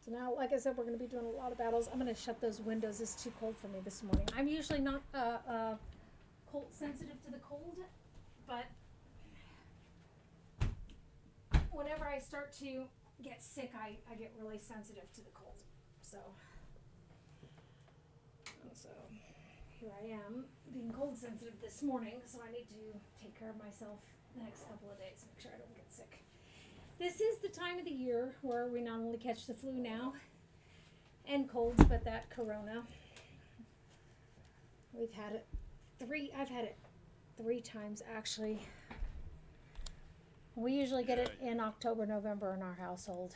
So now, like I said, we're going to be doing a lot of battles. I'm going to shut those windows. It's too cold for me this morning. I'm usually not cold sensitive to the cold, but whenever I start to get sick, I get really sensitive to the cold. So here I am being cold sensitive this morning, so I need to take care of myself the next couple of days, make sure I don't get sick. This is the time of the year where we not only catch the flu now and colds, but that corona. I've had it 3 times actually. We usually get it in October, November in our household.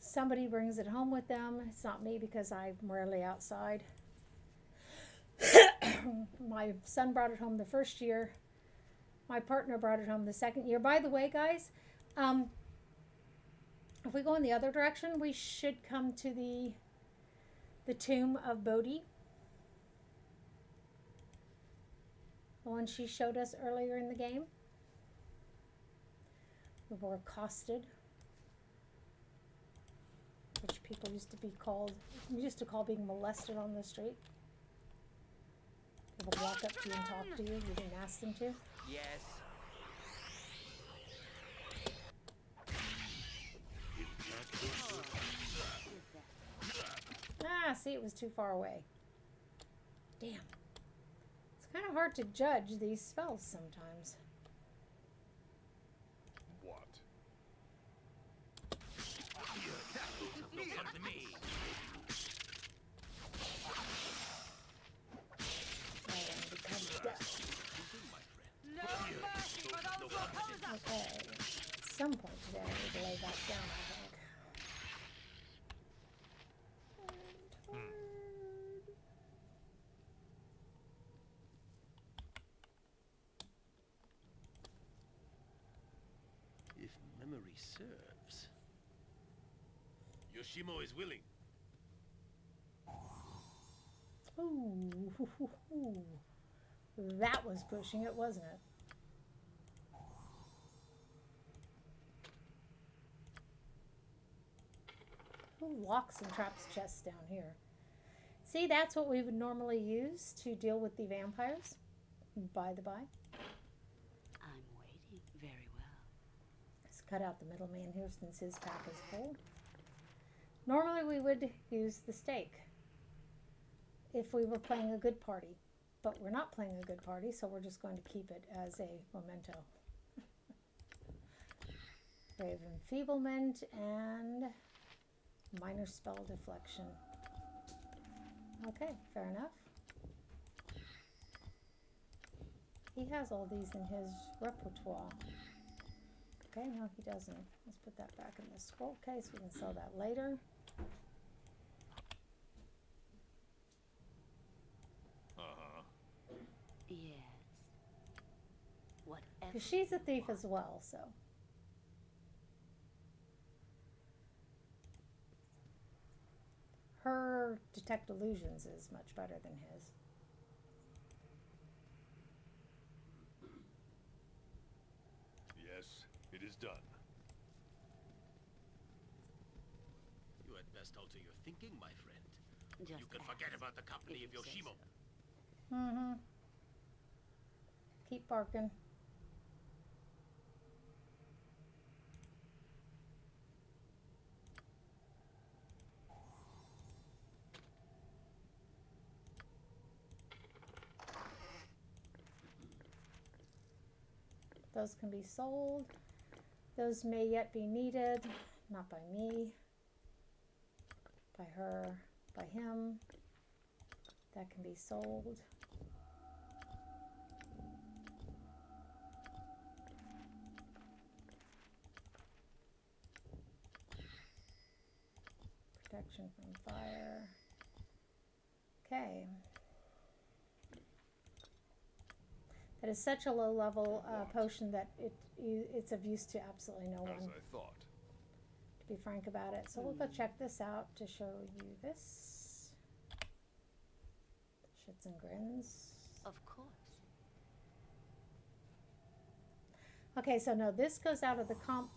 Somebody brings it home with them. It's not me because I'm rarely outside. My son brought it home the first year. My partner brought it home the second year. By the way, guys, if we go in the other direction, we should come to the tomb of Baldur. The one she showed us earlier in the game. We were accosted, which people used to call being molested on the street. People walk up to you and talk to you. You didn't ask them to. Yes. Ah, see, it was too far away. Damn. It's kind of hard to judge these spells sometimes. What? Don't come to me. Okay. At some point today, I need to lay back down, I think. If memory serves. Yoshimo is willing. Ooh. That was pushing it, wasn't it? Who locks and traps chests down here? See, that's what we would normally use to deal with the vampires. By the by. I'm waiting very well. Let's cut out the middleman here since his pack is full. Normally we would use the stake if we were playing a good party. But we're not playing a good party, so we're just going to keep it as a memento. We have enfeeblement and minor spell deflection. Okay, fair enough. He has all these in his repertoire. Okay, no, he doesn't. Let's put that back in the scroll case. We can sell that later. Yes. Whatever. Because she's a thief as well, so. Her detect illusions is much better than his. Yes, it is done. You had best alter your thinking, my friend. Just You can forget about the company of Yoshimo. Mm-hmm. Keep barking. Those can be sold. Those may yet be needed. Not by me. By her. By him. That can be sold. Protection from fire. Okay. That is such a low level potion that it's of use to absolutely no one. As I thought. To be frank about it. So we'll go check this out to show you this. Shits and grins. Of course. Okay, so no, this goes out of the comp.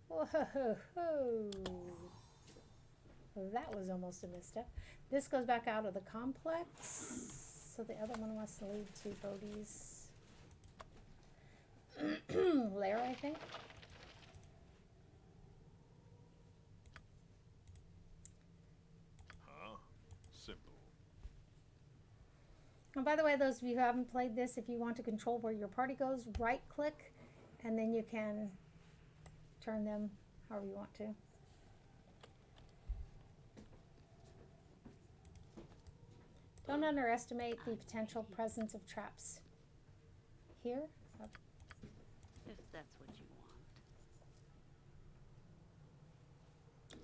Whoa. That was almost a misstep. This goes back out of the complex. So the other one must lead to Bodhi's lair, I think. Huh? Simple. And by the way, those of you who haven't played this, if you want to control where your party goes, right click, and then you can turn them however you want to. Don't underestimate the potential presence of traps here. If that's what you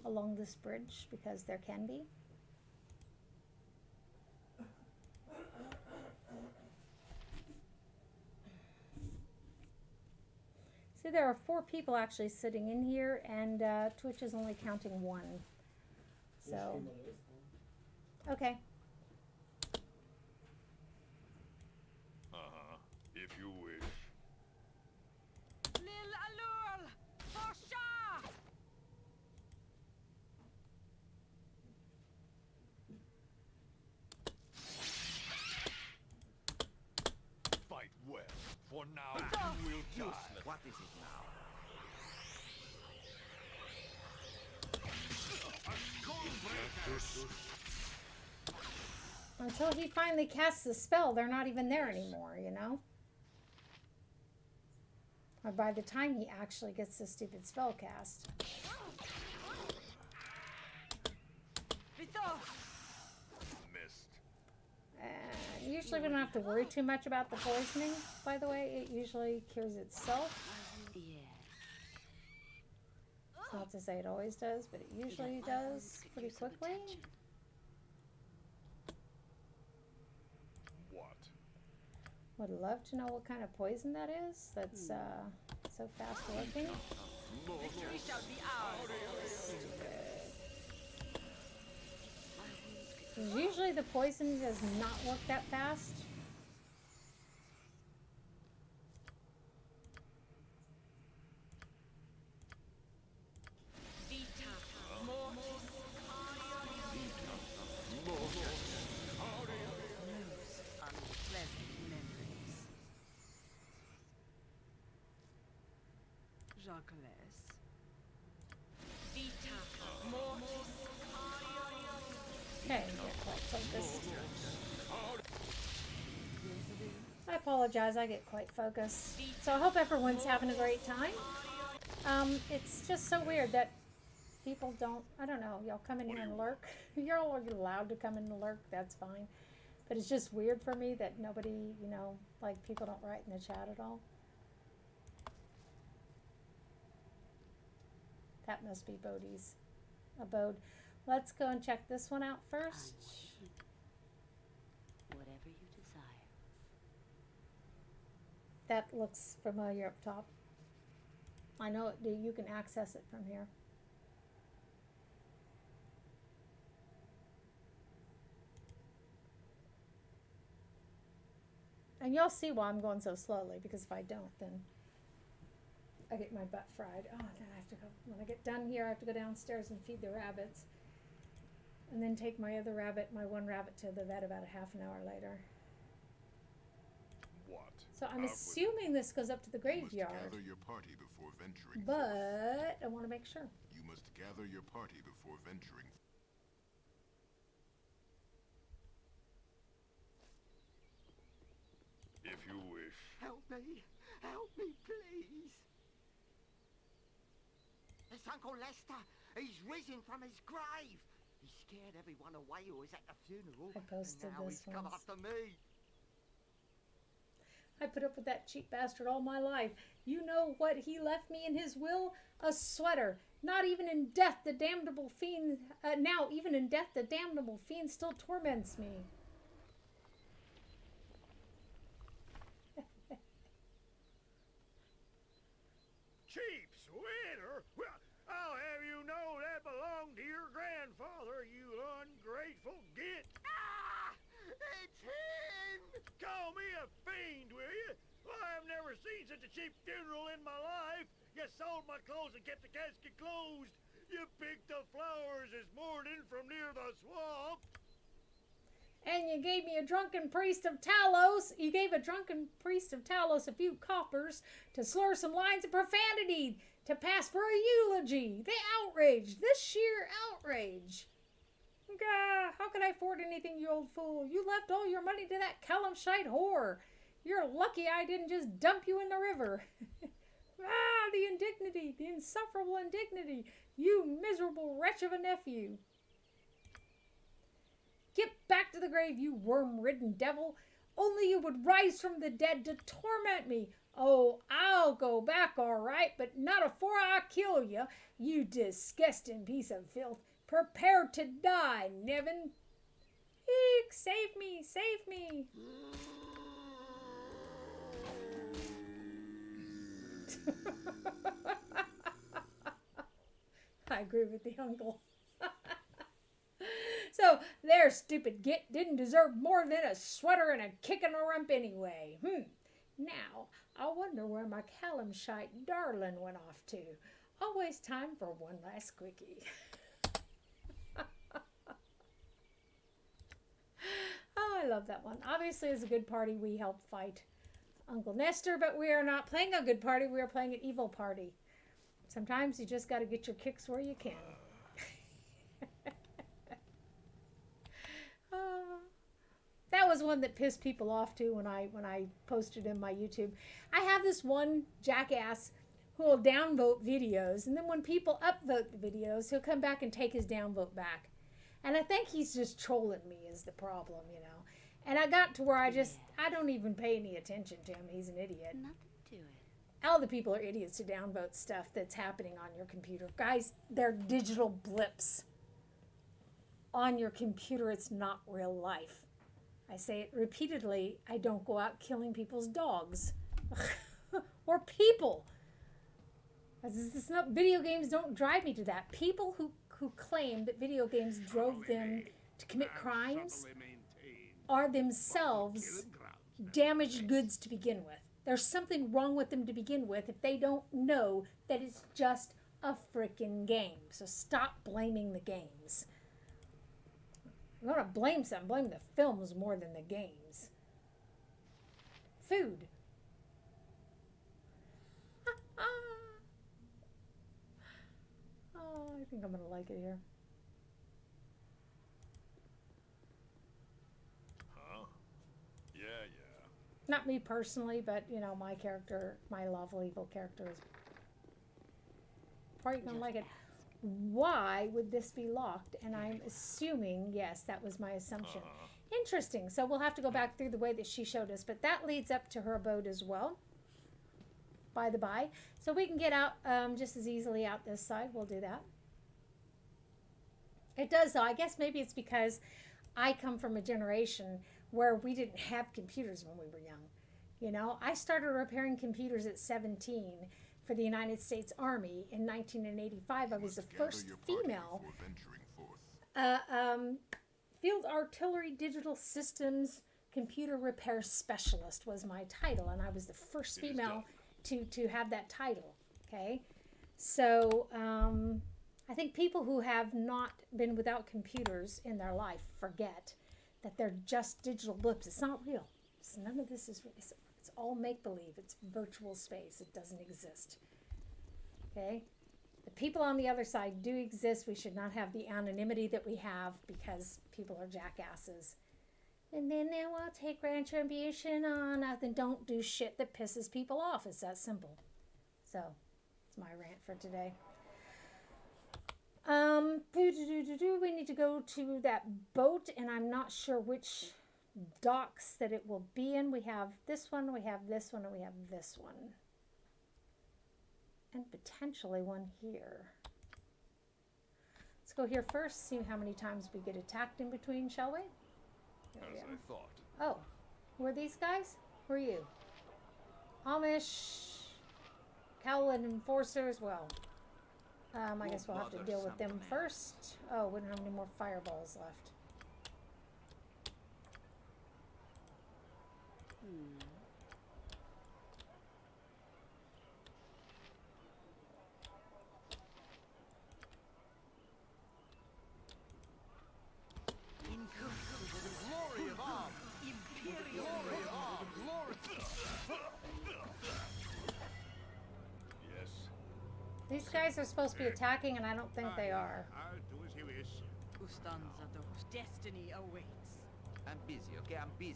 want. Along this bridge, because there can be. See, there are 4 people actually sitting in here, and Twitch is only counting 1. So, okay. If you wish. Lil Alul! For sure! Fight well, for now you will die. What is it now? Until he finally casts the spell, they're not even there anymore, you know? Or by the time he actually gets the stupid spell cast. Missed. Usually we don't have to worry too much about the poisoning, by the way. It usually cures itself. Yeah. It's not to say it always does, but it usually does pretty quickly. What? Would love to know what kind of poison that is. That's so fast working. Victory shall be ours. Usually the poison does not work that fast. Douglas. Okay, get quite focused. I apologize, I get quite focused. So I hope everyone's having a great time. It's just so weird that people don't, I don't know, y'all come in here and lurk. You're all allowed to come in and lurk, that's fine. But it's just weird for me that nobody, you know, like people don't write in the chat at all. That must be Bodhi's abode. Let's go and check this one out first. Whatever you desire. That looks familiar up top. I know it, you can access it from here. And you'll see why I'm going so slowly, because if I don't, then I get my butt fried. Oh, then I have to go, when I get done here, I have to go downstairs and feed the rabbits. And then take my other rabbit, my one rabbit, to the vet about a half an hour later. What? So I'm assuming this goes up to the graveyard. You must gather your party before venturing. But I want to make sure. You must gather your party before venturing. If you wish. Help me, please. It's Uncle Lester. He's risen from his grave. He scared everyone away who was at the funeral. I posted and now this he's come once. after me. I put up with that cheap bastard all my life. You know what he left me in his will? A sweater. Not even in death the damnable fiend... now, even in death, the damnable fiend still torments me. Cheap sweater? Well, I'll have you know that belonged to your grandfather, you ungrateful git. Ah! It's him! Call me a fiend, will you? Well, I've never seen such a cheap funeral in my life. You sold my clothes and kept the casket closed. You picked the flowers this morning from near the swamp. And you gave me a drunken priest of Talos. You gave a drunken priest of Talos a few coppers to slur some lines of profanity to pass for a eulogy. The outrage. The sheer outrage. Gah, how could I afford anything, you old fool? You left all your money to that Callumshite whore. You're lucky I didn't just dump you in the river. Ah, the indignity, the insufferable indignity. You miserable wretch of a nephew. Get back to the grave, you worm-ridden devil. Only you would rise from the dead to torment me. Oh, I'll go back all right, but not afore I kill you, you disgusting piece of filth. Prepare to die, Nevin. Eek, save me, save me. I agree with the uncle. So, there, stupid git, didn't deserve more than a sweater and a kick in the rump anyway. Now, I wonder where my Callumshite darling went off to. Always time for one last quickie. Oh, I love that one. Obviously, as a good party, we help fight Uncle Nestor, but we are not playing a good party. We are playing an evil party. Sometimes you just got to get your kicks where you can. That was one that pissed people off too when I posted in my YouTube. I have this one jackass who will downvote videos, and then when people upvote the videos, he'll come back and take his downvote back. And I think he's just trolling me is the problem, you know. And I got to where I don't even pay any attention to him. He's an idiot. Nothing to it. All the people are idiots to downvote stuff that's happening on your computer. Guys, they're digital blips on your computer. It's not real life. I say it repeatedly. I don't go out killing people's dogs or people. It's not, video games don't drive me to that. People who claim that video games drove them to commit crimes are themselves damaged goods to begin with. There's something wrong with them to begin with if they don't know that it's just a frickin' game. So stop blaming the games. I'm going to blame something. Blame the films more than the games. Food. I think I'm gonna like it here. Huh? Yeah. Not me personally, but you know, my character, my lawful evil character is probably gonna like it. Why would this be locked? And I'm assuming, yes, that was my assumption. Interesting. So we'll have to go back through the way that she showed us, but that leads up to her abode as well. By the by, so we can get out just as easily out this side. We'll do that. It does, though. I guess maybe it's because I come from a generation where we didn't have computers when we were young. You know, I started repairing computers at 17 for the United States Army in 1985. I was the first female field artillery digital systems computer repair specialist was my title, and I was the first female to have that title. Okay, so I think people who have not been without computers in their life forget that they're just digital blips. It's not real. None of this is real. It's all make-believe. It's virtual space. It doesn't exist. Okay? The people on the other side do exist. We should not have the anonymity that we have because people are jackasses. And then they will take retribution on us and don't do shit that pisses people off. It's that simple. So, it's my rant for today. We need to go to that boat, and I'm not sure which docks that it will be in. We have this one, we have this one, and we have this one. And potentially one here. Let's go here first, see how many times we get attacked in between, shall we? As I thought. Oh, who are these guys? Who are you? Amish, Cowlin Enforcers. Well, I guess we'll have to deal with them first. Oh, we don't have any more fireballs left. Glory of Om! Imperial glory of Om! Glory! Yes. These guys are supposed to be attacking, and I don't think they are. I'll do as you wish. Ustanzados, destiny awaits. I'm busy, okay? I'm busy.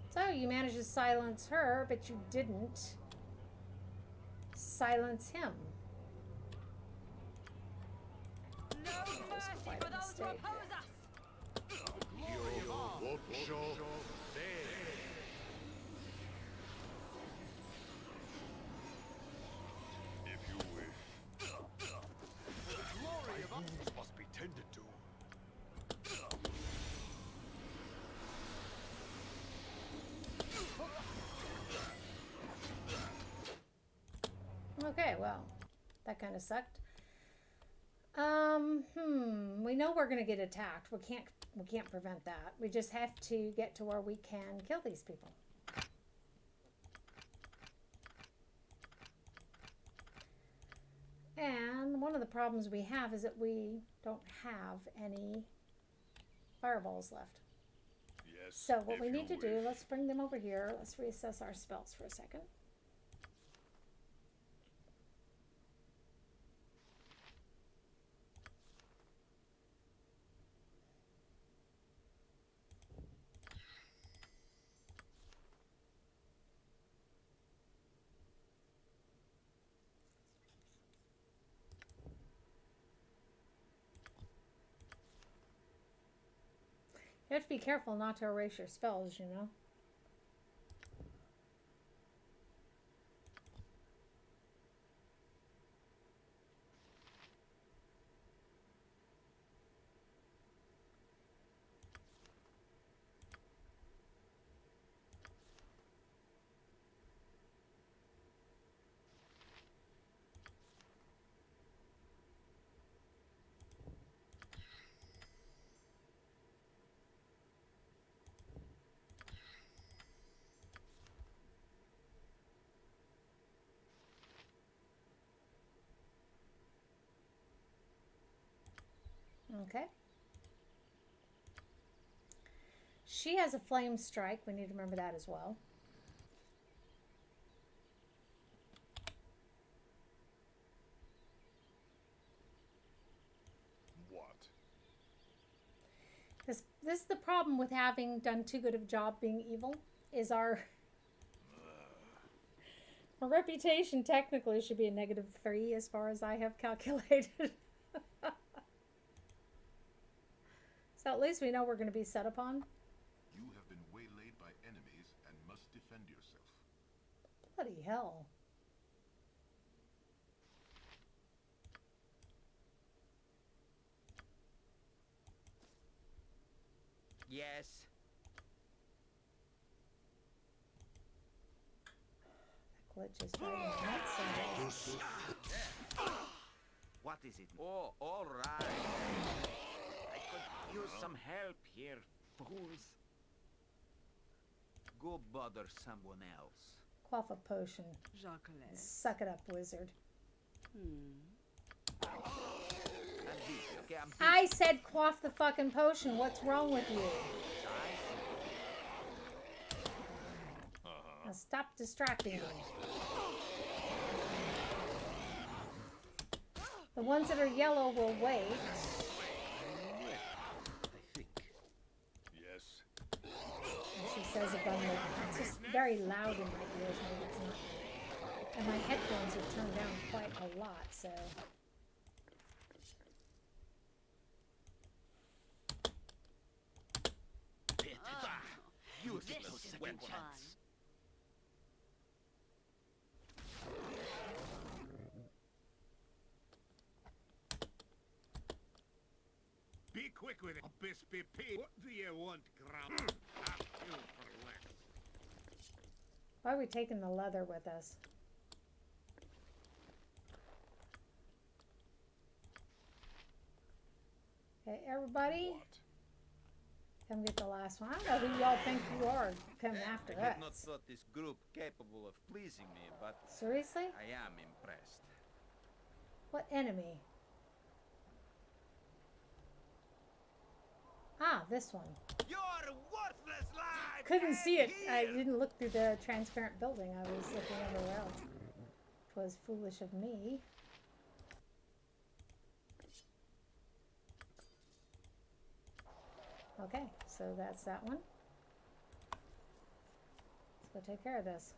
So you managed to silence her, but you didn't silence him. No mercy for those who oppose us! Glory of Om! If you wish. The glory of Om must be tended to. Okay, well, that kind of sucked. We know we're gonna get attacked. We can't prevent that. We just have to get to where we can kill these people. And one of the problems we have is that we don't have any fireballs left. Yes. So what we need to do, let's bring them over here. Let's reassess our spells for a second. You have to be careful not to erase your spells, you know. Okay. She has a flame strike. We need to remember that as well. This is the problem with having done too good of a job being evil, is our reputation technically should be a -3 as far as I have calculated. So at least we know we're going to be set upon. You have been waylaid by enemies and must defend yourself. Bloody hell. Yes. Glitch is driving me nuts. What is it? Oh, all right. I could use some help here, fools. Go bother someone else. Quaff a potion. Jacques. Suck it up, wizard. Okay, I said quaff the fucking potion. What's wrong with you? Now stop distracting me. The ones that are yellow will wait. I think. Yes. And she says abundantly. It's just very loud in my ears. Maybe it's not. And my headphones are turned down quite a lot, so. Useless weapons. Be quick with it, Bispy P. What do you want, Grump? I'll kill for less. Why are we taking the leather with us? Okay, everybody. Come get the last one. I don't know who y'all think you are coming after I had not us. thought this group capable of pleasing me, but Seriously? I am impressed. What enemy? Ah, this one. You're worthless life! Couldn't see it. I didn't look through the transparent building. I was looking everywhere else. It was foolish of me. Okay, so that's that one. Let's go take care of this.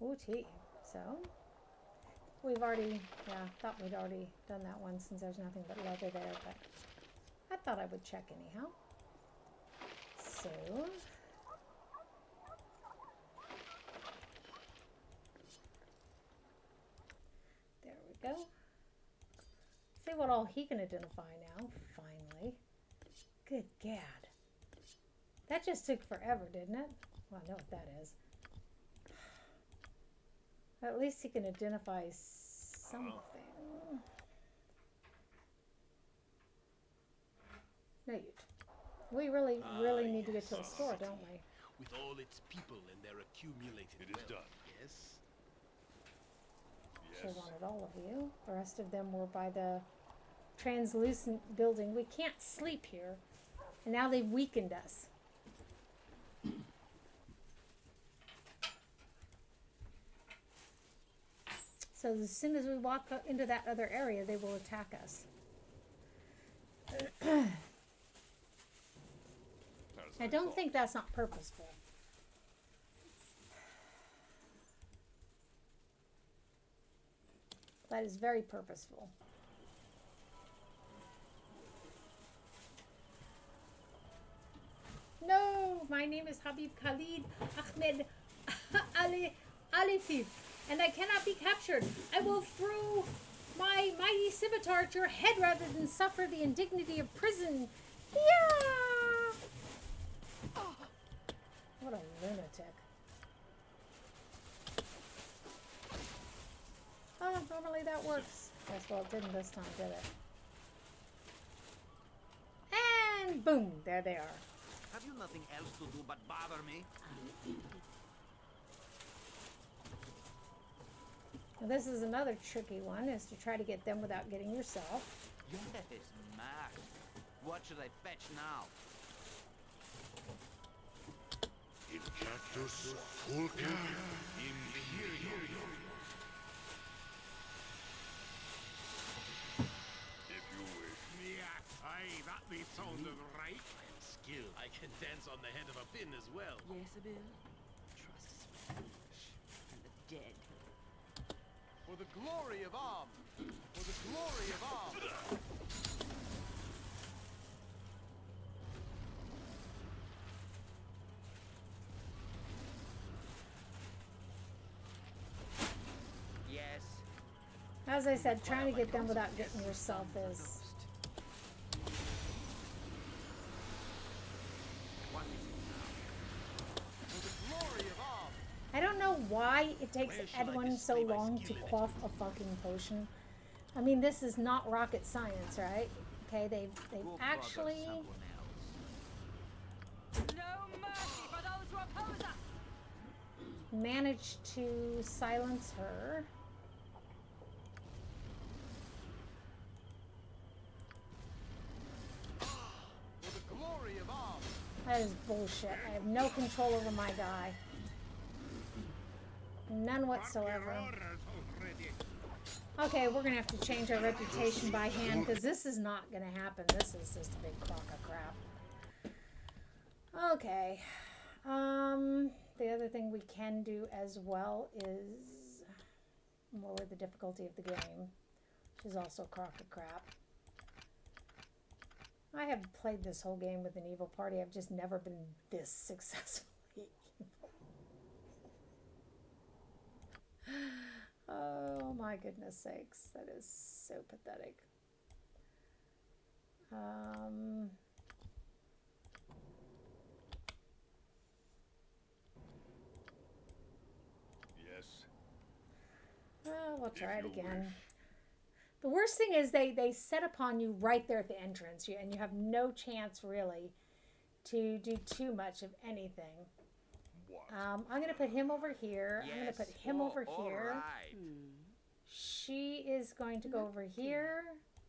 Ooh, tea. So, we've already, thought we'd already done that one since there's nothing but leather there, but I thought I would check anyhow. So, there we go. See what all he can identify now, finally. Good gad. That just took forever, didn't it? Well, I know what that is. At least he can identify something. No, we really need to get to a store, don't we? With all its people and their accumulated It is wealth. done. Yes. She wanted all of you. The rest of them were by the translucent building. We can't sleep here. And now they've weakened us. So as soon as we walk into that other area, they will attack us. I don't think that's not purposeful. That is very purposeful. No, my name is Habib Khalid Ahmed Ali Alifif, and I cannot be captured. I will throw my mighty scimitar at your head rather than suffer the indignity of prison. Yeah! What a lunatic. Oh, normally that works. Yes, well, it didn't this time, did it? And boom, there they are. Have you nothing else to do but bother me? Now this is another tricky one, is to try to get them without getting yourself. Yes, Mac. What should I fetch now? Incactus Fulca Imperium. If you wish. Yeah, aye, that be sounded right. I am skilled. I can dance on the head of a pin as well. Yes, Abil. Trust is for the foolish and the dead. For the glory of Am! For the glory of Am! Yes. As I said, trying to get them without getting yourself is... What is it now? For the glory of Am! I don't know why it takes Where shall I Edwin so display my long skill to in it? quaff a fucking potion. I mean, this is not rocket science, right? Okay, they've Go bother actually someone else. No mercy for those who oppose us! managed to silence her. For the glory of Am! That is bullshit. I have no control over my guy. None whatsoever. Okay, we're gonna have to change our reputation by hand because this is not gonna happen. This is just a big crock of crap. Okay. The other thing we can do as well is lower the difficulty of the game, which is also a crock of crap. I have played this whole game with an evil party. I've just never been this successfully evil. Oh my goodness sakes, that is so pathetic. Yes. We'll try it If you again. wish. The worst thing is they set upon you right there at the entrance, and you have no chance really to do too much of anything. What? I'm going to put him over here. I'm going to put him over here. Right. She is going to go over here.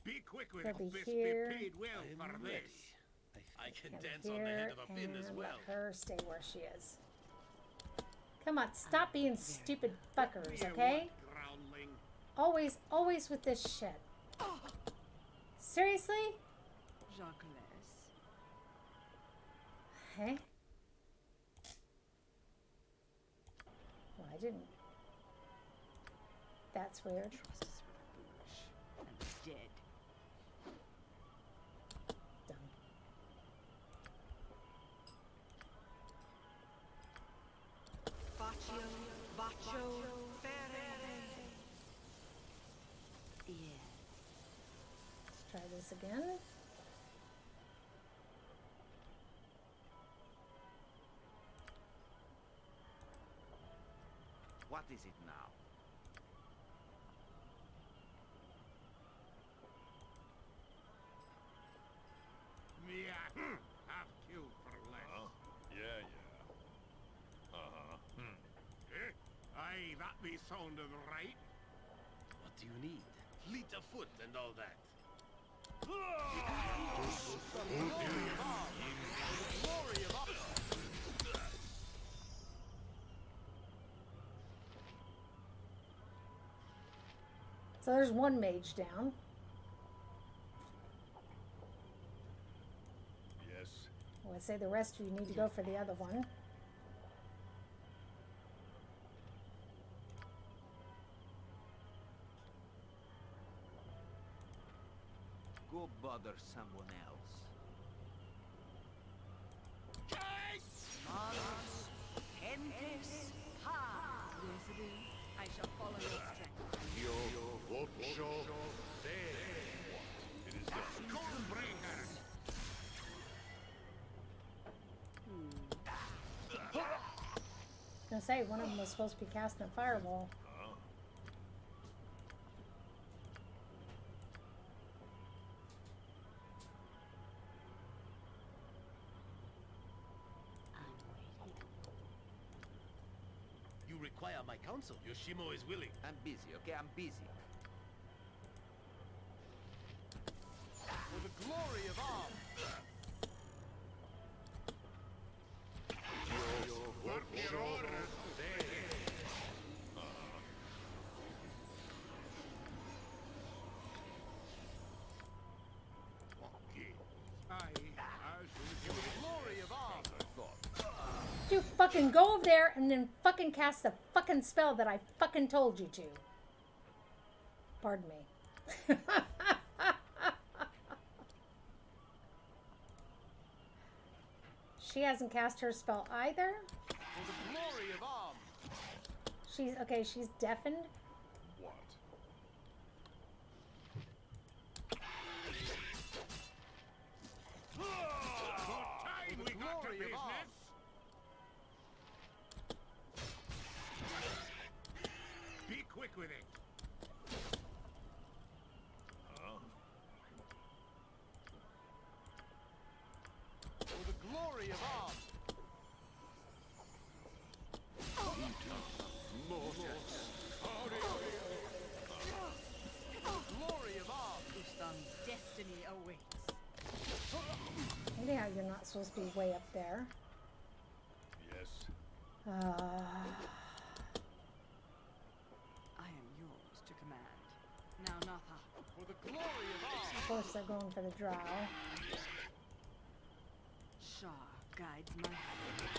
Be quick with He'll it. be Best here. be paid well I am for ready. this. I can Him dance on the head here, of a pin as and well. let her stay where she is. Come on, stop being stupid fuckers, Yeah, okay? what, groundling? Always with this shit. Seriously? Jacques. Hey? Well, I didn't. That's weird. Trust is for the foolish and the dead. Dumb. Baccio, Yeah. Let's try this again. What is it now? Yeah, half killed for less. Huh? Yeah. Uh-huh. Eh? Aye, that be sounding right. What do you need? Fleet of foot and all that. Glory of Am! So there's one mage down. Yes. Well, I'd say the rest of you need to go for the other one. Go bother someone else. Malus, Tempest, Ha! Yes, it is. I shall follow your strength. Io Vocio De. It is done. Scornbreaker! I was gonna say, one of them was supposed to be casting a fireball. Huh? I'm waiting. You require require my counsel. Yoshimo is willing. I'm busy, okay? I'm busy. For the glory of arms. What your orders? You fucking go over there and then fucking cast the fucking spell that I fucking told you to. Pardon me. She hasn't cast her spell either. For the glory of arms. She's okay, she's deafened. What? For the glory of arms. Be quick with it. For the glory of arms. Glory of arms. Ustam's destiny awaits. Yeah, you're not supposed to be way up there. Yes. I am yours to command. Now, Natha. For the glory of arms. Of course, they're going for the drow. Shah guides my hand.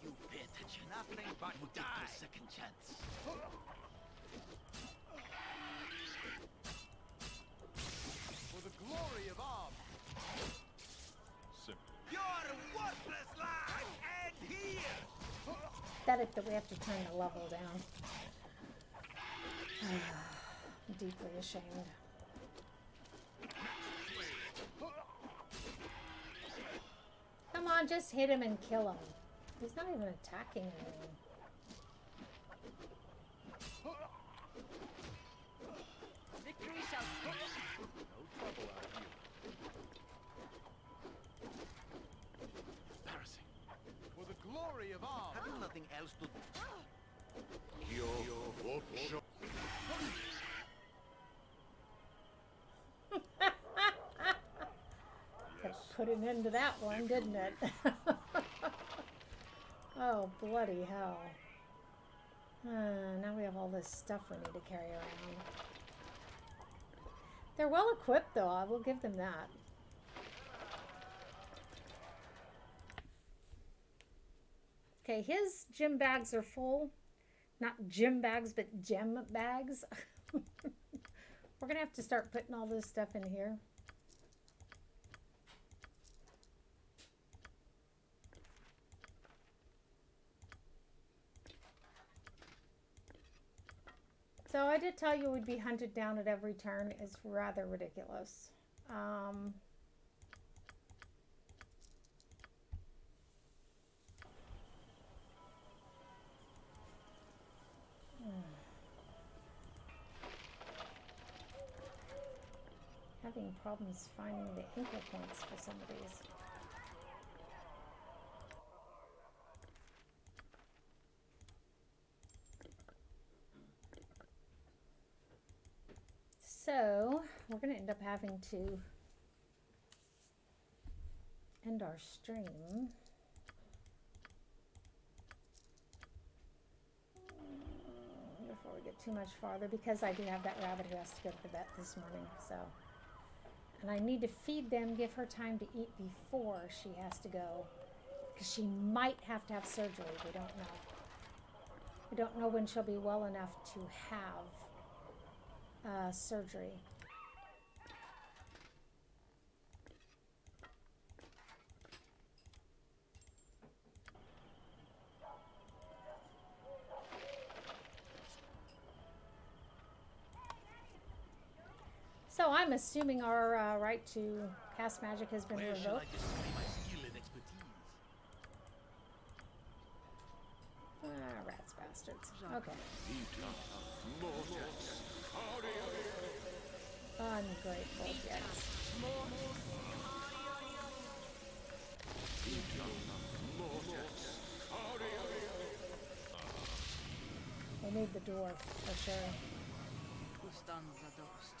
You pay attention. Nothing but You get your second chance. For the glory of arms. Simple. Your worthless life end here! Pathetic that we have to turn the level down. I'm deeply ashamed. Come on, just hit him and kill him. He's not even attacking anything. Victory shall No trouble out here. Embarrassing. For the glory of arms. Having nothing else to do. Yo, what your... That put an end to that one, didn't it? Oh, bloody hell. Now we have all this stuff we need to carry around. They're well equipped, though. I will give them that. Okay, his gym bags are full. Not gym bags, but gem bags. We're going to have to start putting all this stuff in here. So I did tell you we'd be hunted down at every turn. It's rather ridiculous. Having problems finding the anchor points for some of these. So, we're going to end up having to end our stream. Before we get too much farther, because I do have that rabbit who has to go to the vet this morning, so. And I need to feed them, give her time to eat before she has to go, because she might have to have surgery. We don't know. We don't know when she'll be well enough to have surgery. So I'm assuming our right to cast magic has been Where shall I revoked. display my skill and expertise? Rats bastards. Okay. Ungrateful jets. We need the dwarf for sure. Ustanza dost.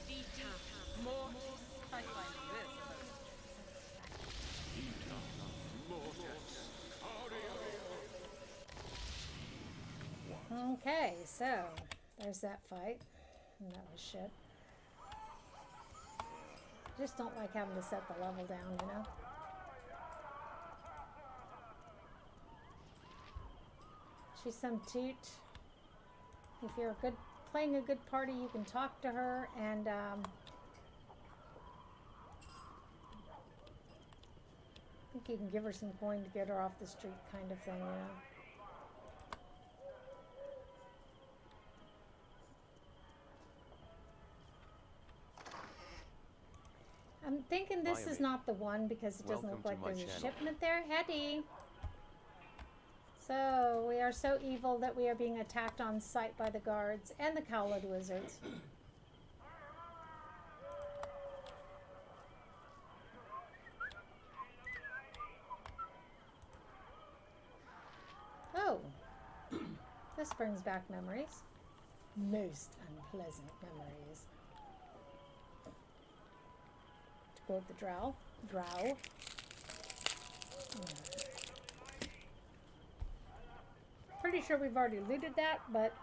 Vita mortis. I find this a most Okay, so there's that fight. And that was shit. Just don't like having to set the level down, you know? She's some toot. If you're playing a good party, you can talk to her and I think you can give her some coin to get her off the street kind of thing, you know? I'm thinking this is not the one because it doesn't look like there's a shipment there. Hetty! So, we are so evil that we are being attacked on sight by the guards and the cowled wizards. Oh! This brings back memories. Most unpleasant memories. To quote the drow. Pretty sure we've already looted that, but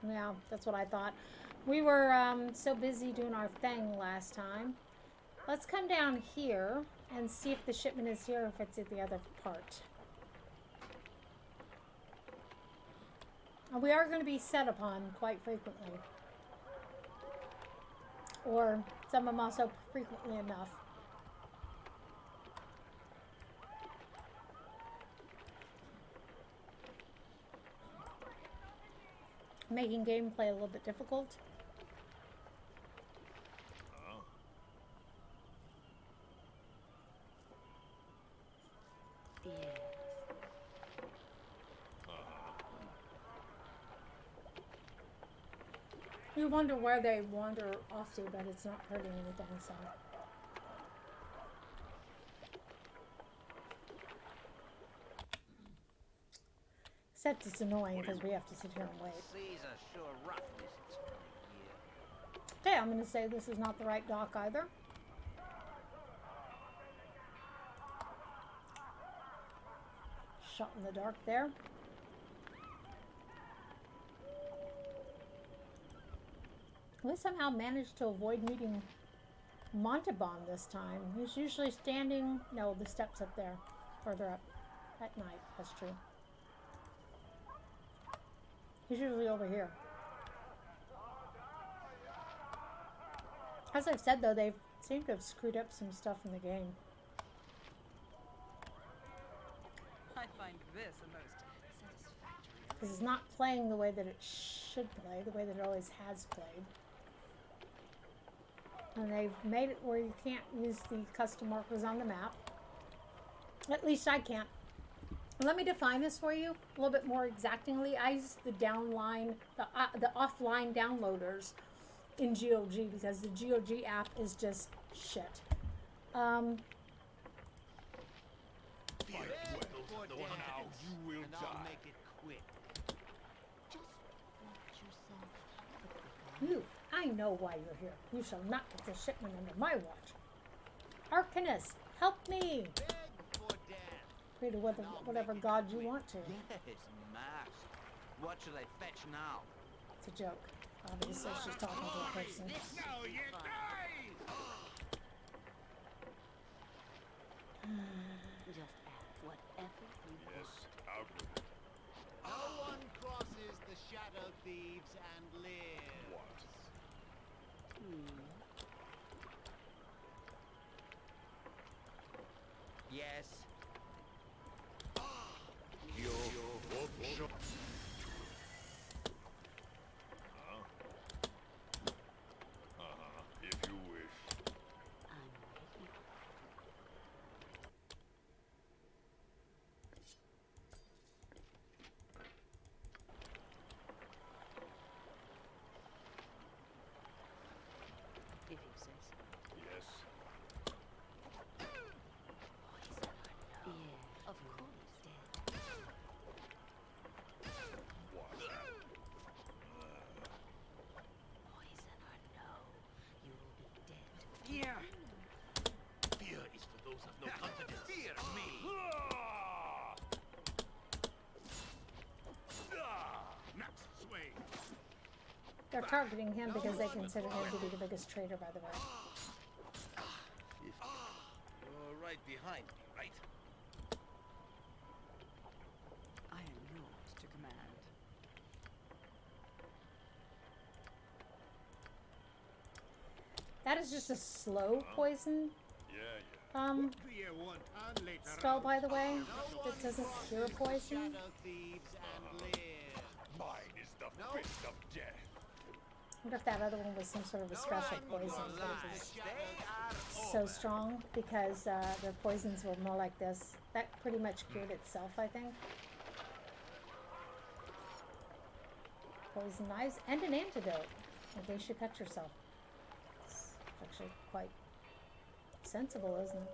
yeah, that's what I thought. We were so busy doing our thing last time. Let's come down here and see if the shipment is here or if it's at the other part. And we are going to be set upon quite frequently. Or some of them also frequently enough. Making gameplay a little bit difficult. You wonder where they wander off to, but it's not hurting anything, so. Except it's annoying because we have to sit here and wait. Okay, I'm going to say this is not the right dock either. Shot in the dark there. We somehow managed to avoid meeting Montalban this time. He's usually standing... No, the steps up there. Further up. At night. That's true. He's usually over here. As I've said, though, they seem to have screwed up some stuff in the game. I find this a most satisfactory. Because it's not playing the way that it should play, the way that it always has played. And they've made it where you can't use the custom markers on the map. At least I can't. Let me define this for you a little bit more exactingly. I use the downline, the offline downloaders in GOG because the GOG app is just shit. Now you will die. Make it quick. You, I know why you're here. You shall not get the shipment under my watch. Arcanus, help me! Pray to whatever god you want to. Yes, mask. What shall I fetch now? It's a joke. Obviously, she's talking to a person. Now you die! Just ask whatever you want. Out with it. No one crosses the shadow thieves and lives. What? Yes. Yo, whoop, if you wish. I'm ready. If They're targeting him because they consider him to be the biggest traitor, by the way. You're right behind me, right? I am yours to command. That is just a slow poison Yeah. spell, by the way. That doesn't cure poison. Mine is the fist of death. I wonder if that other one was some sort of a special poison, but it was so strong because the poisons were more like this. That pretty much cured itself, I think. Poison knives and an antidote in case you cut yourself. It's actually quite sensible, isn't it?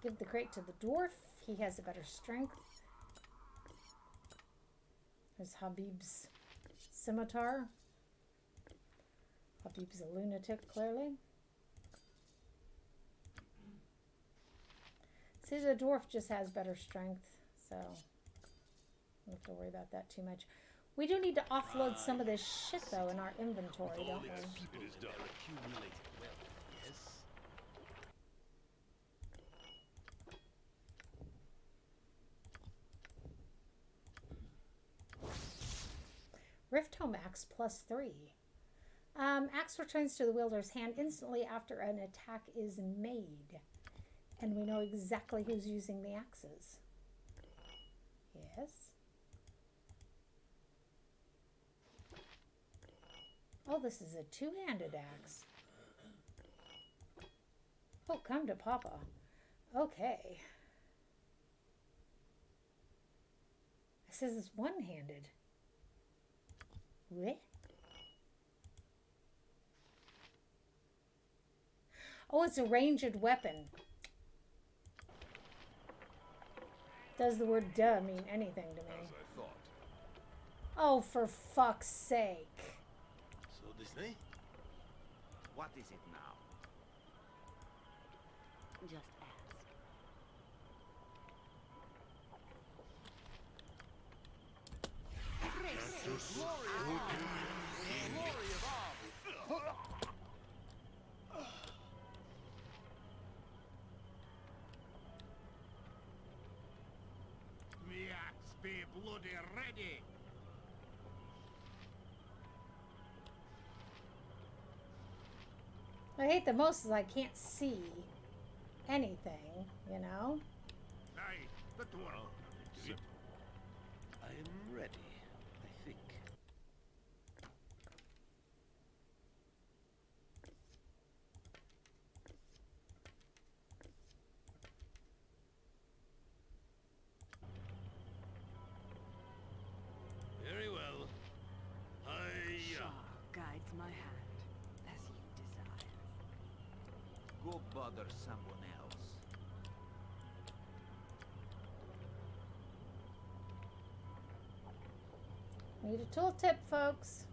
Give the crate to the dwarf. He has a better strength. There's Habib's scimitar. Habib's a lunatic, clearly. See, the dwarf just has better strength, so don't have to worry about that too much. We do need to offload some of this shit, though, in our inventory, don't we? People in there accumulated wealth, yes? Rift Home Axe +3. Axe returns to the wielder's hand instantly after an attack is made. And we know exactly who's using the axes. Yes. Oh, this is a two-handed axe. Oh, come to Papa. Okay. It says it's one-handed. What? Oh, it's a ranged weapon. Does the word duh mean anything to me? As I thought. Oh, for fuck's sake. So this way? What is it now? Just ask. Me axe be bloody ready. What I hate the most is I can't see anything, you know? Aye, the dwarf. Simple. I am ready, I think. Very well. Shaw guides my hand, as you desire. Go bother someone else. Need a tooltip, folks.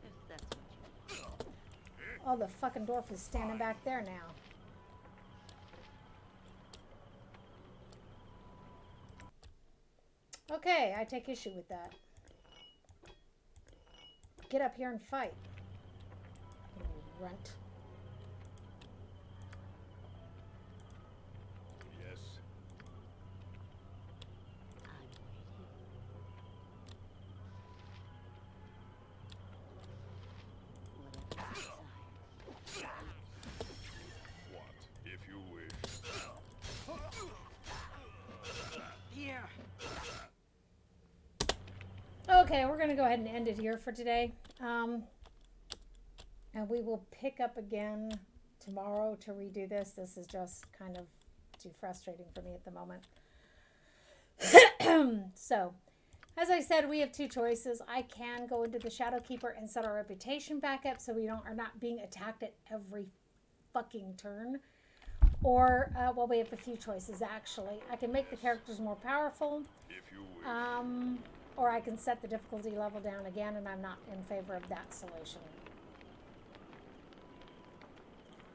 If that's what you want. Oh, the fucking dwarf is standing back there now. Okay, I take issue with that. Get up here and fight. You runt. Yes. I'm waiting. Whatever you desire. What, if you wish? Here! Okay, we're going to go ahead and end it here for today. And we will pick up again tomorrow to redo this. This is just kind of too frustrating for me at the moment. So, as I said, we have two choices. I can go into the Shadowkeeper and set our reputation back up so we are not being attacked at every fucking turn. Or, well, we have a few choices actually. I can make the characters more powerful, If you wish. or I can set the difficulty level down again, and I'm not in favor of that solution.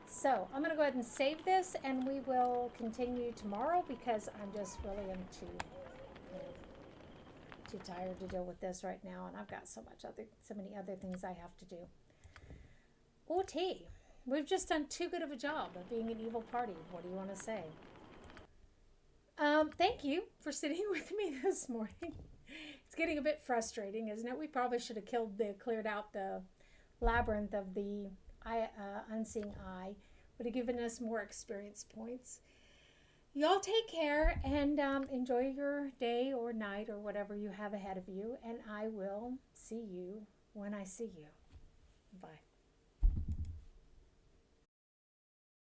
So I'm going to go ahead and save this, and we will continue tomorrow because I'm just really too tired to deal with this right now, and I've got so many other things I have to do. OT. We've just done too good of a job of being an evil party. What do you want to say? Thank you for sitting with me this morning. It's getting a bit frustrating, isn't it? We probably should have cleared out the labyrinth of the unseeing eye. Would have given us more experience points. Y'all take care and enjoy your day or night or whatever you have ahead of you. And I will see you when I see you. Bye.